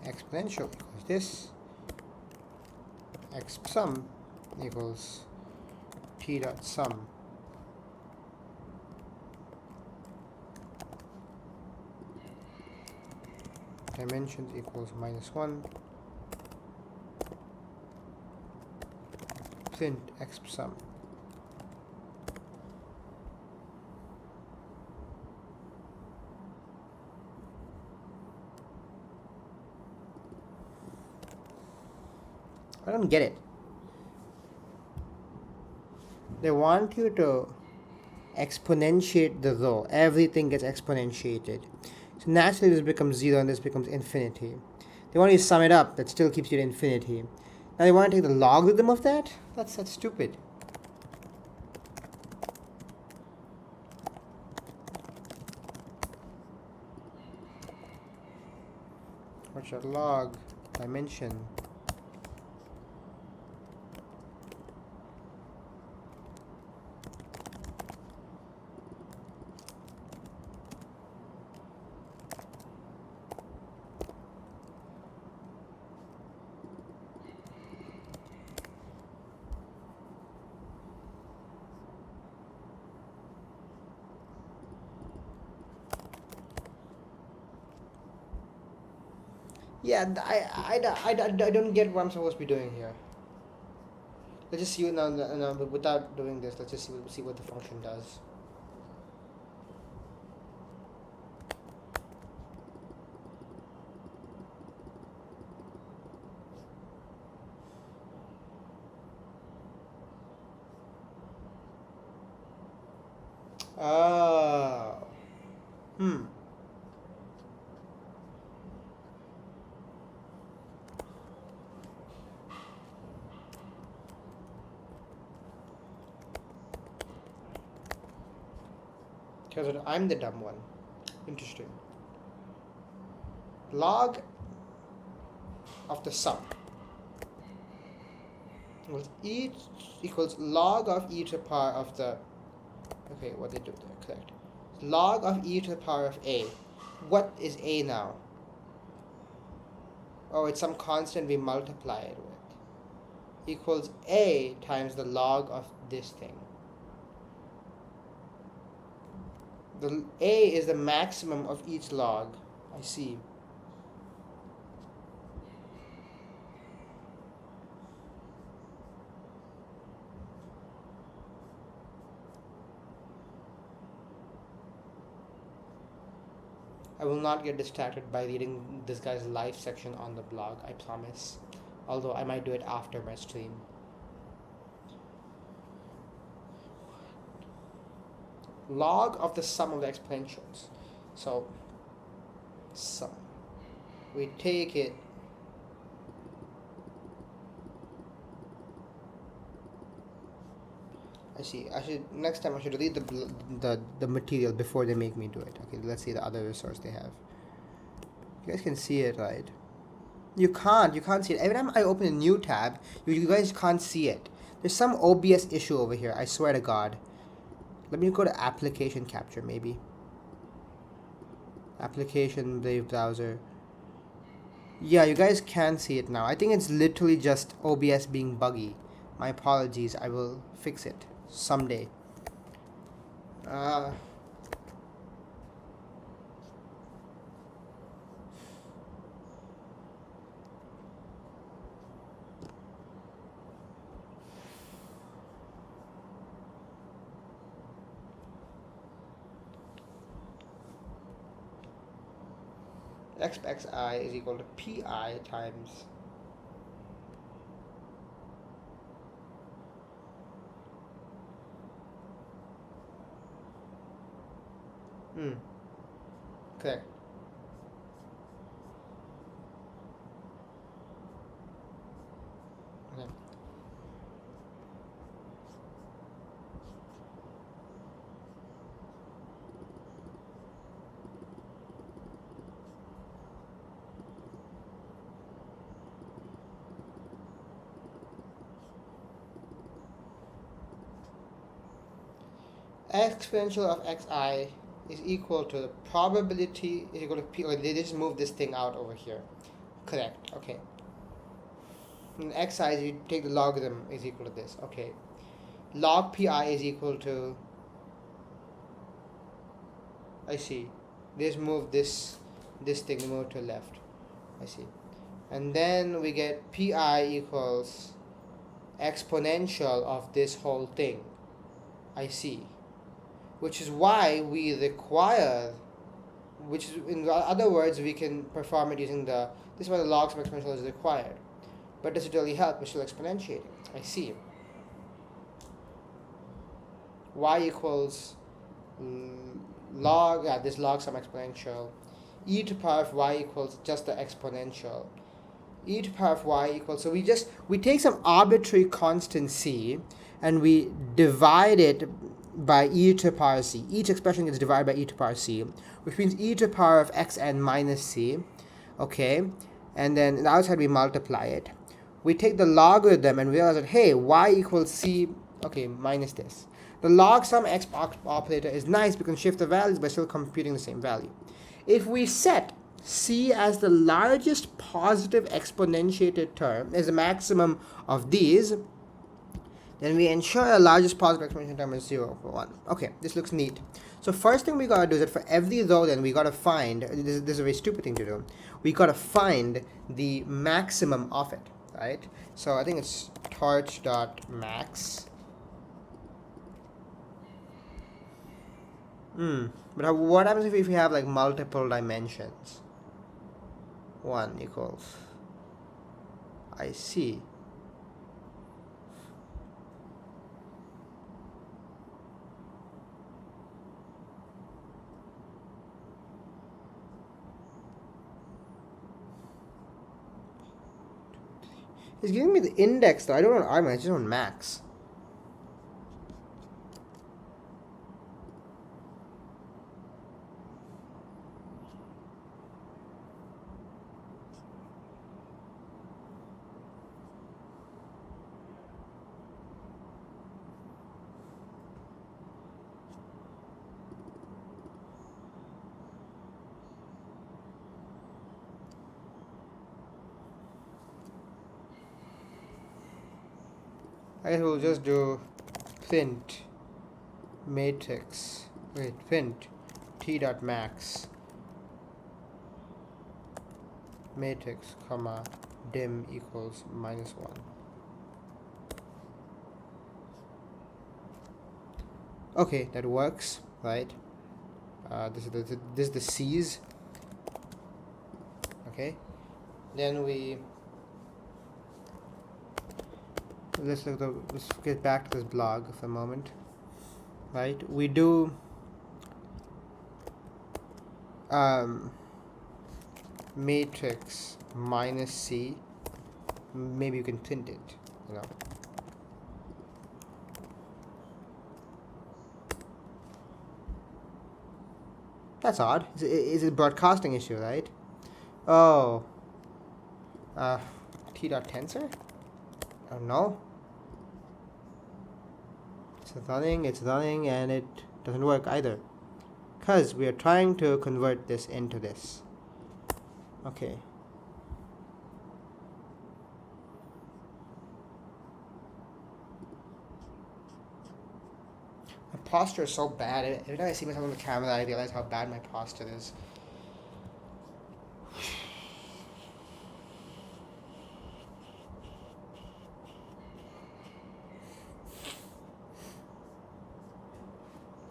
exponential equals this, exp_sum equals t.sum. Dimensions equals -1. Print exp_sum. I don't get it. They want you to exponentiate the row. Everything gets exponentiated. So naturally this becomes 0 and this becomes infinity. They want you to sum it up. That still keeps you at infinity. Now they want to take the logarithm of that? That's stupid. What's your log dimension? Yeah, I don't get what I'm supposed to be doing here. Let's just see it now, but without doing this, let's just see what the function does. Oh. Turns out I'm the dumb one. Interesting. Log of the sum equals log of e to the power of the, okay, what they do there, correct. Log of e to the power of a. What is a now? Oh, it's some constant we multiply it with. Equals a times the log of this thing. The a is the maximum of each log. I see. I will not get distracted by reading this guy's live section on the blog, I promise. Although I might do it after my stream. Log of the sum of the exponentials. So, sum. We take it. I see. Next time I should read the material before they make me do it. Okay, let's see the other resource they have. You guys can see it, right? You can't see it. Every time I open a new tab, you guys can't see it. There's some OBS issue over here, I swear to God. Let me go to application capture, maybe. Application, Brave browser. Yeah, you guys can see it now. I think it's literally just OBS being buggy. My apologies, I will fix it someday. xi is equal to pi times correct. Okay. Exponential of xi is equal to the probability is equal to p. Or they just move this thing out over here. Correct. Okay. And xi is, you take the logarithm, is equal to this. Okay. Log pi is equal to, I see. They just move this thing, move to the left. I see. And then we get pi equals exponential of this whole thing. I see. Which is why we require, which is, in other words, we can perform it using this is why the log sum exponential is required. But does it really help? We're still exponentiating. I see. Y equals log, this log sum exponential. E to the power of y equals just the exponential. E to the power of y equals, so we take some arbitrary constant c and we divide it by e to the power c. Each expression gets divided by e to the power c, which means e to the power of xn minus c. Okay, and then on the outside we multiply it. We take the logarithm and realize that, hey, y equals c, okay, minus this. The log sum x operator is nice because we can shift the values by still computing the same value. If we set c as the largest positive exponentiated term, as the maximum of these, then we ensure the largest positive exponential term is 0 for 1. Okay, this looks neat. So first thing we gotta do is that for every row, then we gotta find, this is a very stupid thing to do, we gotta find the maximum of it, right? So I think it's torch.max. But what happens if we have like multiple dimensions? 1 equals, I see. It's giving me the index though. I don't want armor, I just want max. I guess we'll just do print matrix. Wait, print t dot max matrix comma dim equals -1. Okay, that works, right? This is the C's. Okay, then let's get back to this blog for a moment, right? We do matrix minus C. Maybe you can print it, you know. That's odd. Is it a broadcasting issue, right? Oh. T dot tensor? I don't know. It's running, and it doesn't work either. Because we are trying to convert this into this. Okay. My posture is so bad. Every time I see myself on the camera, I realize how bad my posture is.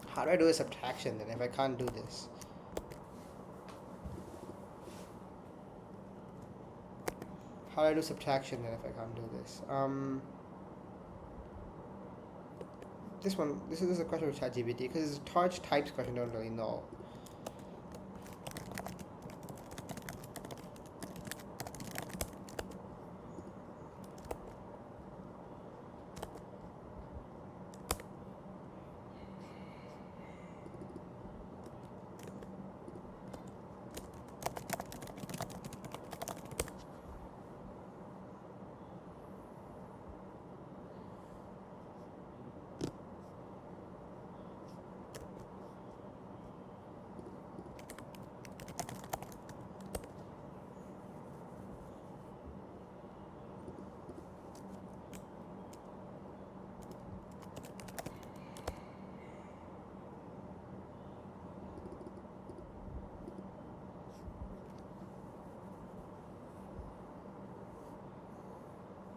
How do I do a subtraction then if I can't do this? How do I do subtraction then if I can't do this? This is a question of ChatGPT because it's a Torch types question. I don't really know.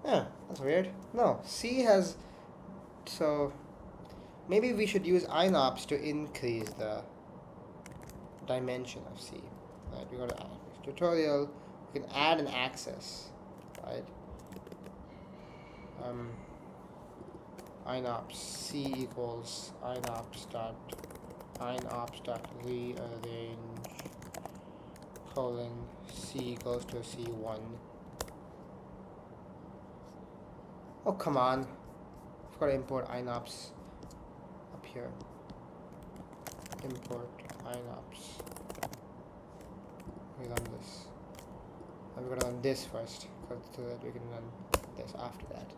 Yeah, that's weird. No, C has... So, maybe we should use einops to increase the dimension of C. Right, we go to tutorial, we can add an axis, right? Einops C equals einops dot rearrange colon C goes to C1. Oh, come on. I've got to import einops up here. Import einops. We run this. And we're going to run this first, so that we can run this after that.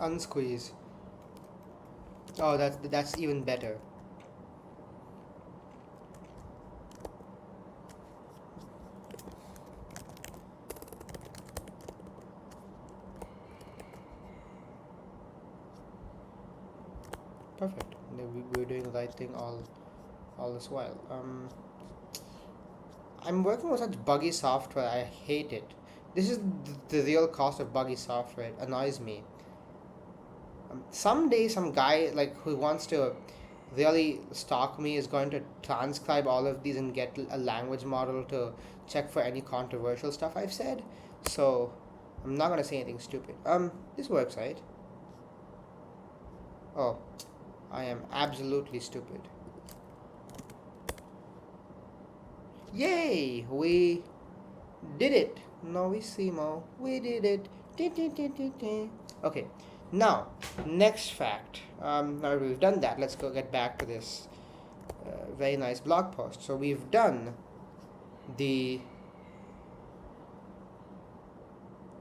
Unsqueeze. Oh, that's even better. Perfect. We're doing the right thing all this while. I'm working with such buggy software. I hate it. This is the real cost of buggy software. It annoys me. Someday some guy like who wants to really stalk me is going to transcribe all of these and get a language model to check for any controversial stuff I've said. So I'm not gonna say anything stupid. This works, right? Oh, I am absolutely stupid. Yay! We did it! Novissimo. We did it. Okay. Now, next fact. Now we've done that, let's go get back to this very nice blog post. So we've done the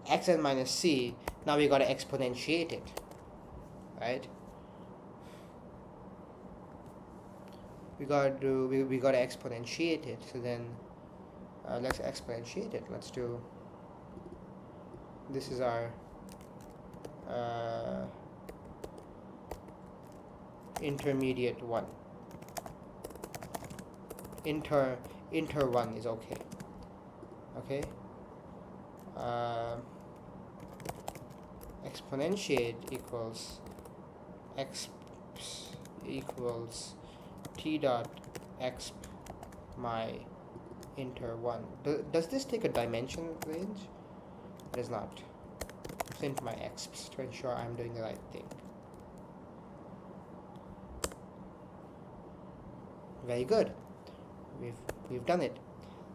xn minus c, now we got to exponentiate it, right? We got to exponentiate it. So then let's exponentiate it. Let's do, this is our intermediate one. Inter 1 is okay. Okay. Exponentiate equals x equals t dot exp my inter 1. Does this take a dimension range? It does not. Print my exps to ensure I'm doing the right thing. Very good. We've done it.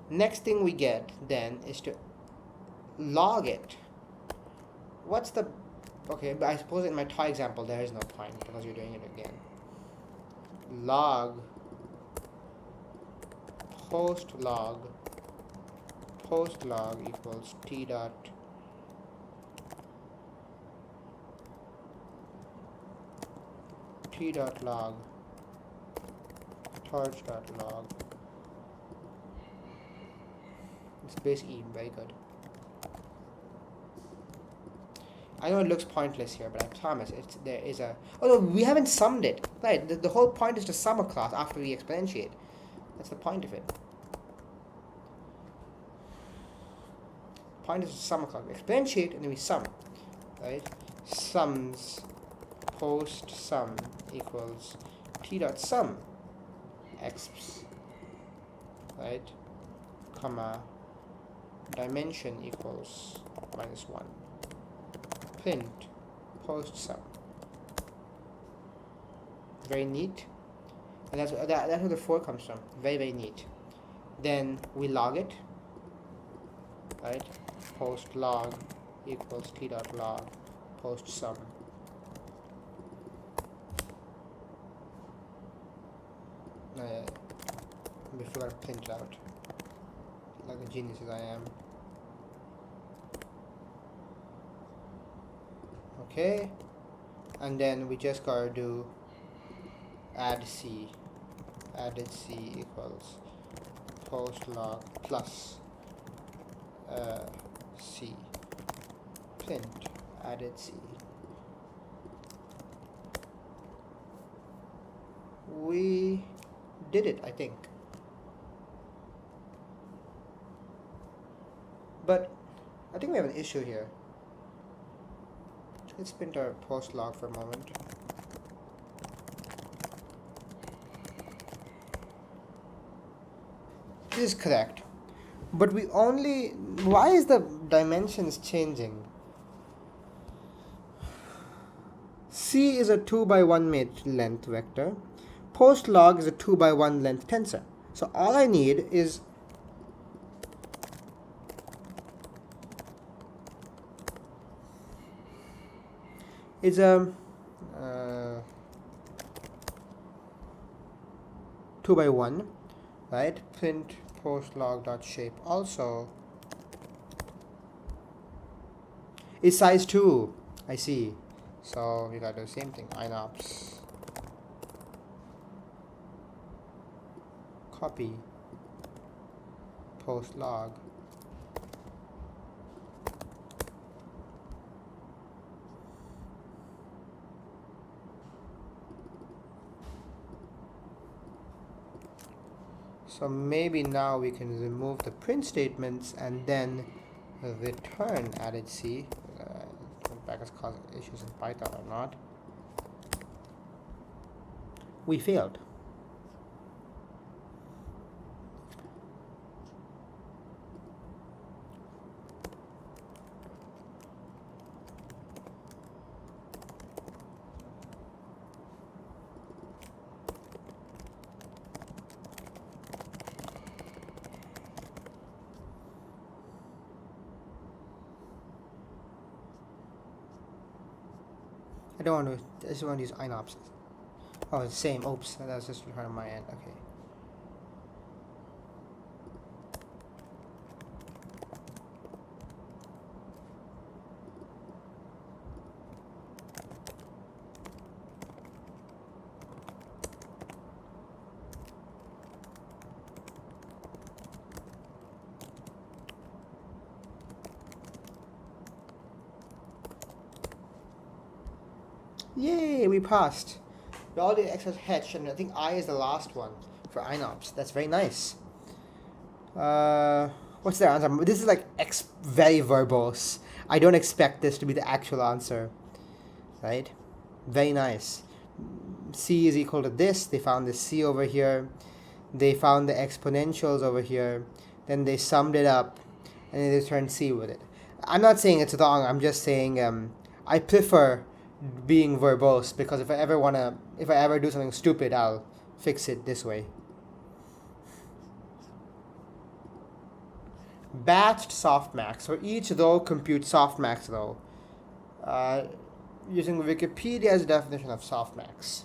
Next thing we get then is to log it. What's the, okay, but I suppose in my toy example there is no point because you're doing it again. Log post log equals t dot log torch dot log. It's base e. Very good. I know it looks pointless here, but I promise there is a, oh no, we haven't summed it, right? The whole point is to sum a class after we exponentiate. That's the point of it. Point is to sum a class. We exponentiate and then we sum, right? Sums post sum equals t dot sum exps, right? Comma dimension equals -1. Print post sum. Very neat. And that's where the 4 comes from. Very, very neat. Then we log it, right? Post log equals t dot log post sum. We forgot to print it out. Like the genius as I am. Okay. And then we just gotta do add c. Added c equals post log plus c. Print added c. We did it, I think. But I think we have an issue here. Let's print our post log for a moment. This is correct. But we only, why is the dimensions changing? C is a 2x1 length vector. Post log is a 2x1 length tensor. So all I need is a 2x1, right? Print post log dot shape also is size 2. I see. So we gotta do the same thing. Einops copy post log. So maybe now we can remove the print statements and then return added C. Back has caused issues in Python or not. We failed. I just want to use einops. Oh, it's the same. Oops, that's just in front of my end. Okay. Yay, we passed. All the X's hatched, and I think I is the last one for einops. That's very nice. What's their answer? This is like very verbose. I don't expect this to be the actual answer, right? Very nice. C is equal to this. They found the C over here. They found the exponentials over here. Then they summed it up, and then they returned C with it. I'm not saying it's wrong. I'm just saying I prefer being verbose, because if I ever do something stupid, I'll fix it this way. Batched softmax. For each row, compute softmax row. Using Wikipedia's definition of softmax.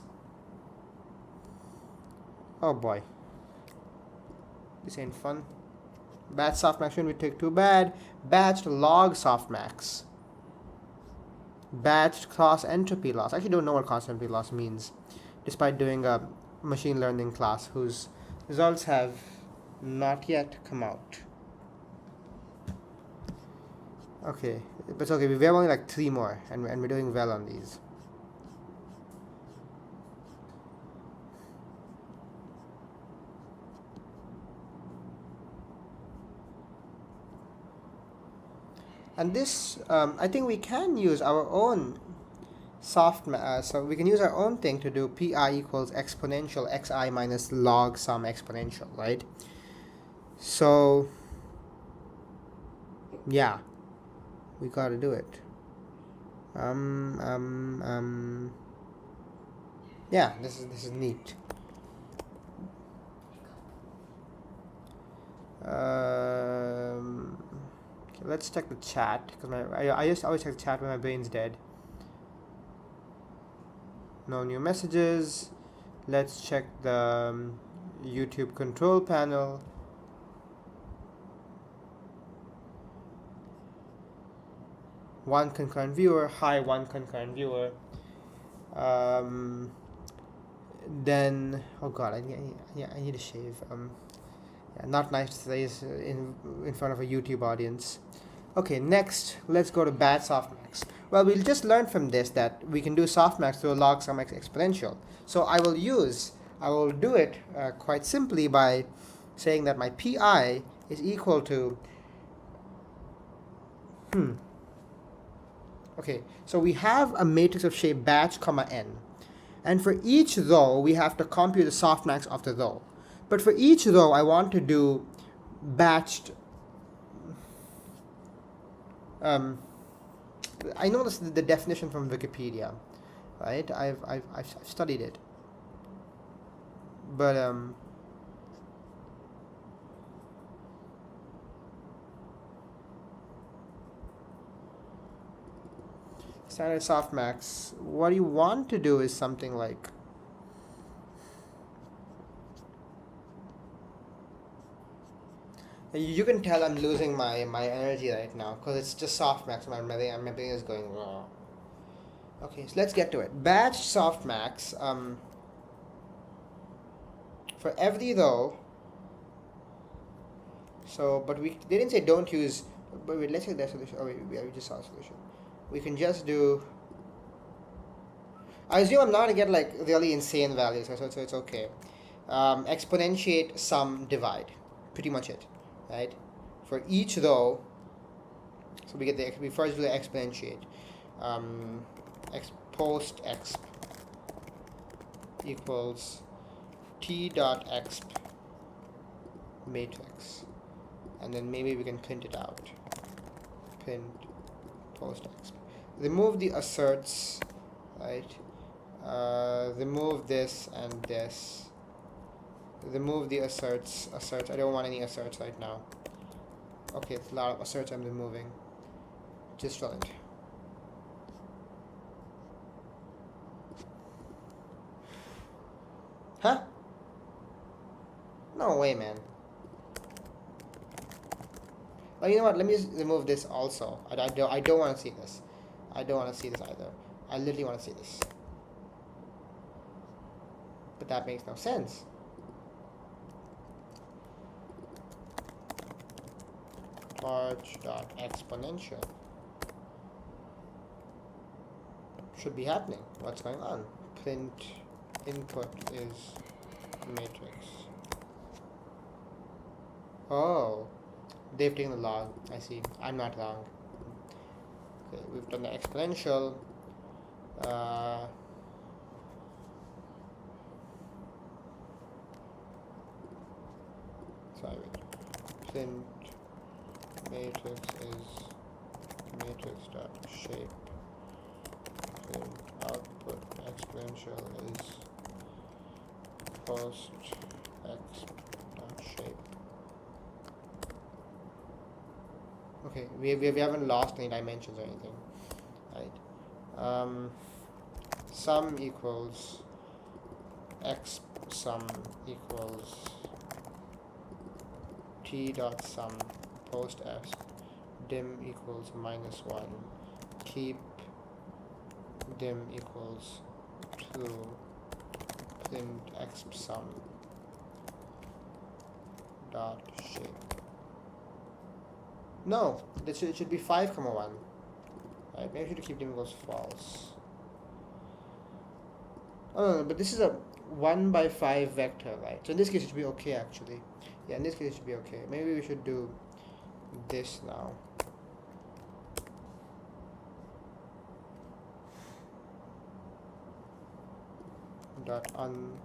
Oh boy. This ain't fun. Batch softmax shouldn't be too bad. Batched log softmax. Batched cross entropy loss. I actually don't know what cross entropy loss means, despite doing a machine learning class whose results have not yet come out. Okay, but it's okay. We have only like 3 more, and we're doing well on these. And this, I think we can use our own softmax. So we can use our own thing to do pi equals exponential xi minus log some exponential, right? So yeah, we gotta do it. Yeah, this is neat. Okay, let's check the chat, because I just always check the chat when my brain's dead. No new messages. Let's check the YouTube control panel. One concurrent viewer. Hi, one concurrent viewer. Then, oh god, I need to shave. Yeah, not nice to say in front of a YouTube audience. Okay, next, let's go to bad softmax. Well, we'll just learn from this that we can do softmax through a log sum exponential. So I will do it quite simply by saying that my pi is equal to, okay, so we have a matrix of shape batch comma n. And for each row, we have to compute the softmax of the row. But for each row, I want to do batched. I know this is the definition from Wikipedia, right? I've studied it. But standard softmax, what you want to do is something like, you can tell I'm losing my energy right now, because it's just softmax. My brain is going raw. Okay, so let's get to it. Batch softmax, for every row. So, but they didn't say don't use, but wait, let's take that solution. Oh wait, we just saw a solution. We can just do, I assume I'm not gonna get like really insane values, so it's okay. Exponentiate, sum, divide. Pretty much it, right? For each row, so we first do the exponentiate. Post exp equals t dot exp matrix, and then maybe we can print it out. Print post exp. Remove the asserts, right? Remove this and this. Remove the asserts. I don't want any asserts right now. Okay, it's a lot of asserts I'm removing. Just run it. Huh? No way, man. Oh, you know what? Let me just remove this also. I don't want to see this. I don't want to see this either. I literally want to see this. But that makes no sense. Large dot exponential should be happening. What's going on? Print input is matrix. Oh, they've taken the log. I see. I'm not wrong. Okay, we've done the exponential. Sorry. Print matrix is matrix dot shape. Print output exponential is post x dot shape. Okay, we haven't lost any dimensions or anything, right? Sum equals x sum equals t dot sum post s dim equals -1, keep dim equals 2, print x sum dot shape. No, it should be 5, 1. Right, maybe I should keep dim equals false. Oh no, but this is a 1/5 vector, right? So in this case it should be okay actually. Yeah, in this case it should be okay. Maybe we should do this now. Dot unsqueeze.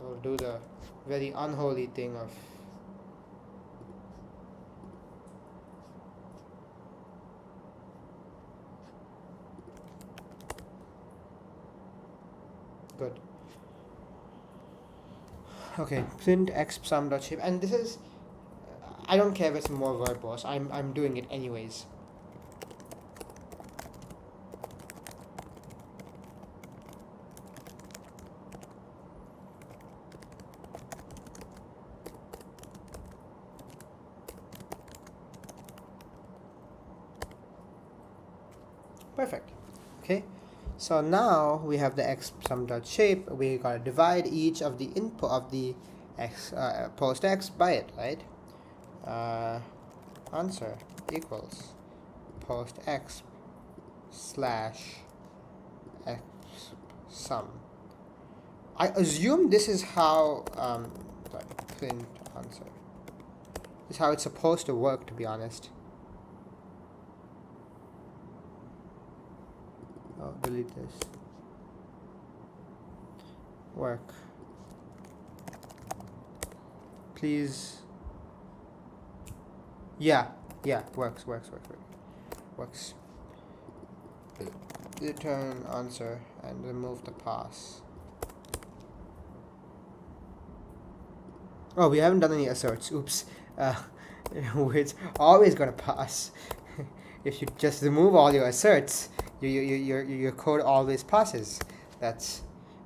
We'll do the very unholy thing of good. Okay, print x sum dot shape, and this is I don't care if it's more verbose. I'm doing it anyways. Perfect. Okay. So now we have the x sum dot shape. We gotta divide each of the input of the x post x by it, right? Answer equals post x slash x sum. I assume this is how sorry, print answer. This is how it's supposed to work, to be honest. Oh, delete this. Work. Please. Yeah, works. Return answer and remove the pass. Oh, we haven't done any asserts. Oops. It's always gonna pass. If you just remove all your asserts, your code always passes. That's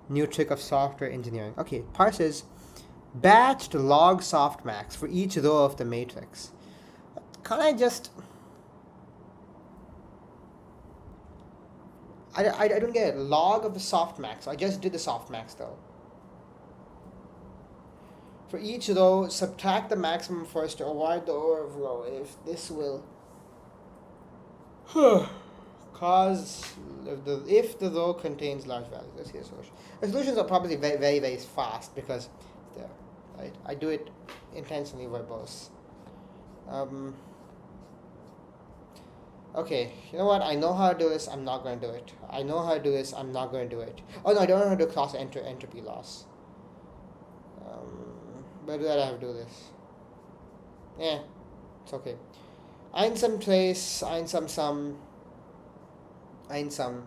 new trick of software engineering. Okay, parses batched log softmax for each row of the matrix. Can't I just... I don't get it. Log of the softmax. I just did the softmax though. For each row, subtract the maximum first to avoid the overflow. If this will cause if the row contains large values. Let's see a solution. The solutions are probably very fast because they're right. I do it intentionally verbose. Okay, you know what? I know how to do this. I'm not going to do it. I know how to do this. I'm not going to do it. Oh no, I don't know how to do class entropy loss. But do I have to do this? Yeah, it's okay. Einsum trace, einsum sum, einsum.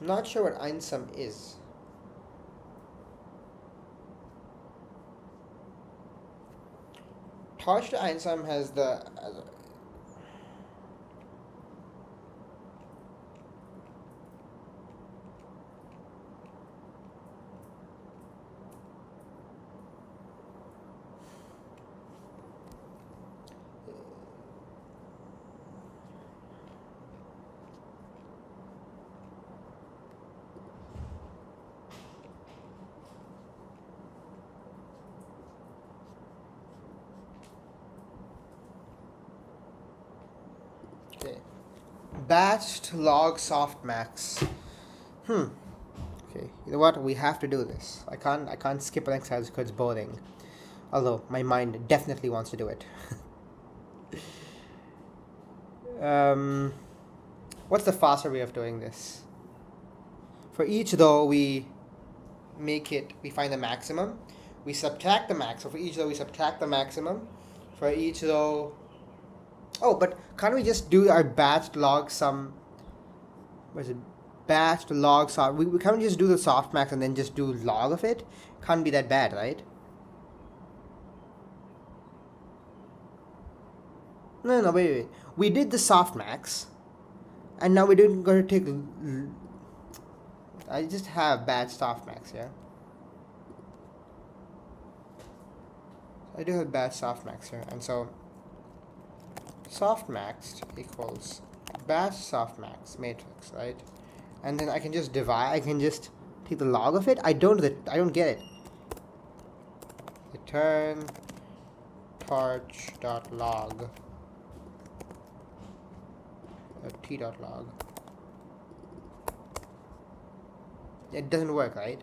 I'm not sure what einsum is. Torch to einsum has the batched log softmax. Okay, you know what? We have to do this. I can't skip an exercise because it's boring. Although my mind definitely wants to do it. What's the faster way of doing this? For each though, we find the maximum. We subtract the max. So for each though, we subtract the maximum. For each though. Oh, but can't we just do our batched log sum? What is it? Batched log soft. We can't just do the softmax and then just do log of it. Can't be that bad, right? No, wait. We did the softmax, and now we're going to take. I just have batch softmax, yeah. I do have batch softmax here, and so softmax equals batch softmax matrix, right? And then I can just divide. I can just take the log of it. I don't get it. Return torch.log. T.log. It doesn't work, right?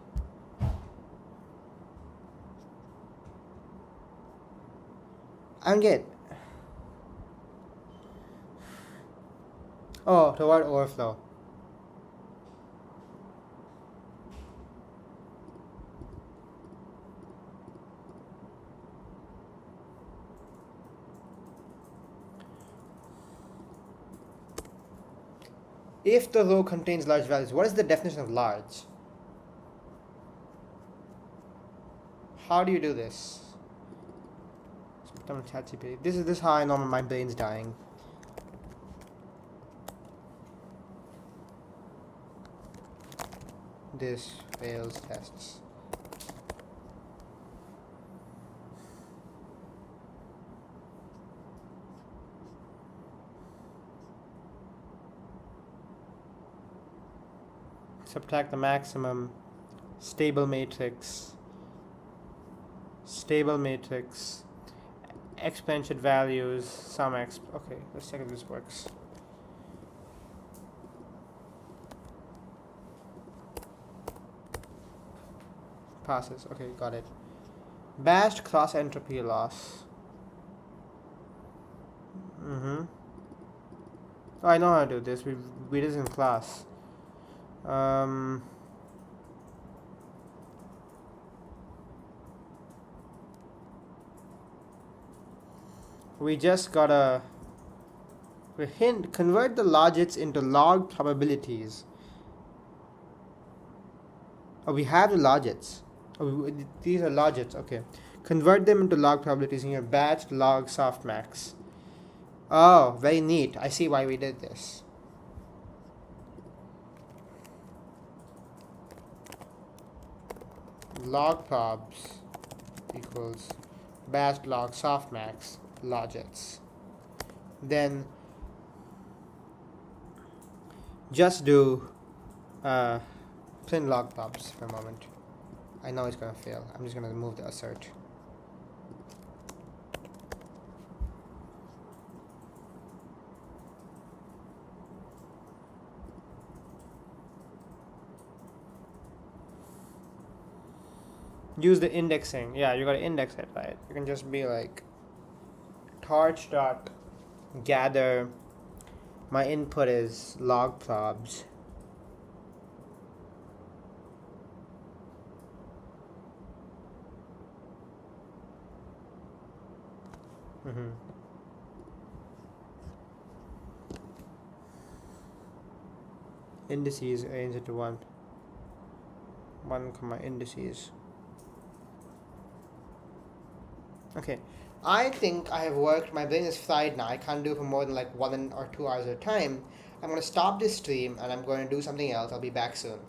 I don't get. Oh, toward overflow. If the row contains large values, what is the definition of large? How do you do this? This is how I know my brain's dying. This fails tests. Subtract the maximum. Stable matrix. Exponential values. Okay, let's check if this works. Passes. Okay, got it. Batched cross entropy loss. Oh, I know how to do this. We did this in class. We just gotta convert the logits into log probabilities. Oh, we have the logits. Oh, these are logits. Okay, convert them into log probabilities in your batched log softmax. Oh, very neat. I see why we did this. Log probs equals batched log softmax logits. Then just do print log probs for a moment. I know it's gonna fail. I'm just gonna remove the assert. Use the indexing. Yeah, you gotta index it, right? You can just be like torch.gather. My input is log probs. Indices, arrange it to one comma indices. Okay, I think I have worked. My brain is fried now. I can't do it for more than like 1 or 2 hours at a time. I'm going to stop this stream and I'm going to do something else. I'll be back soon.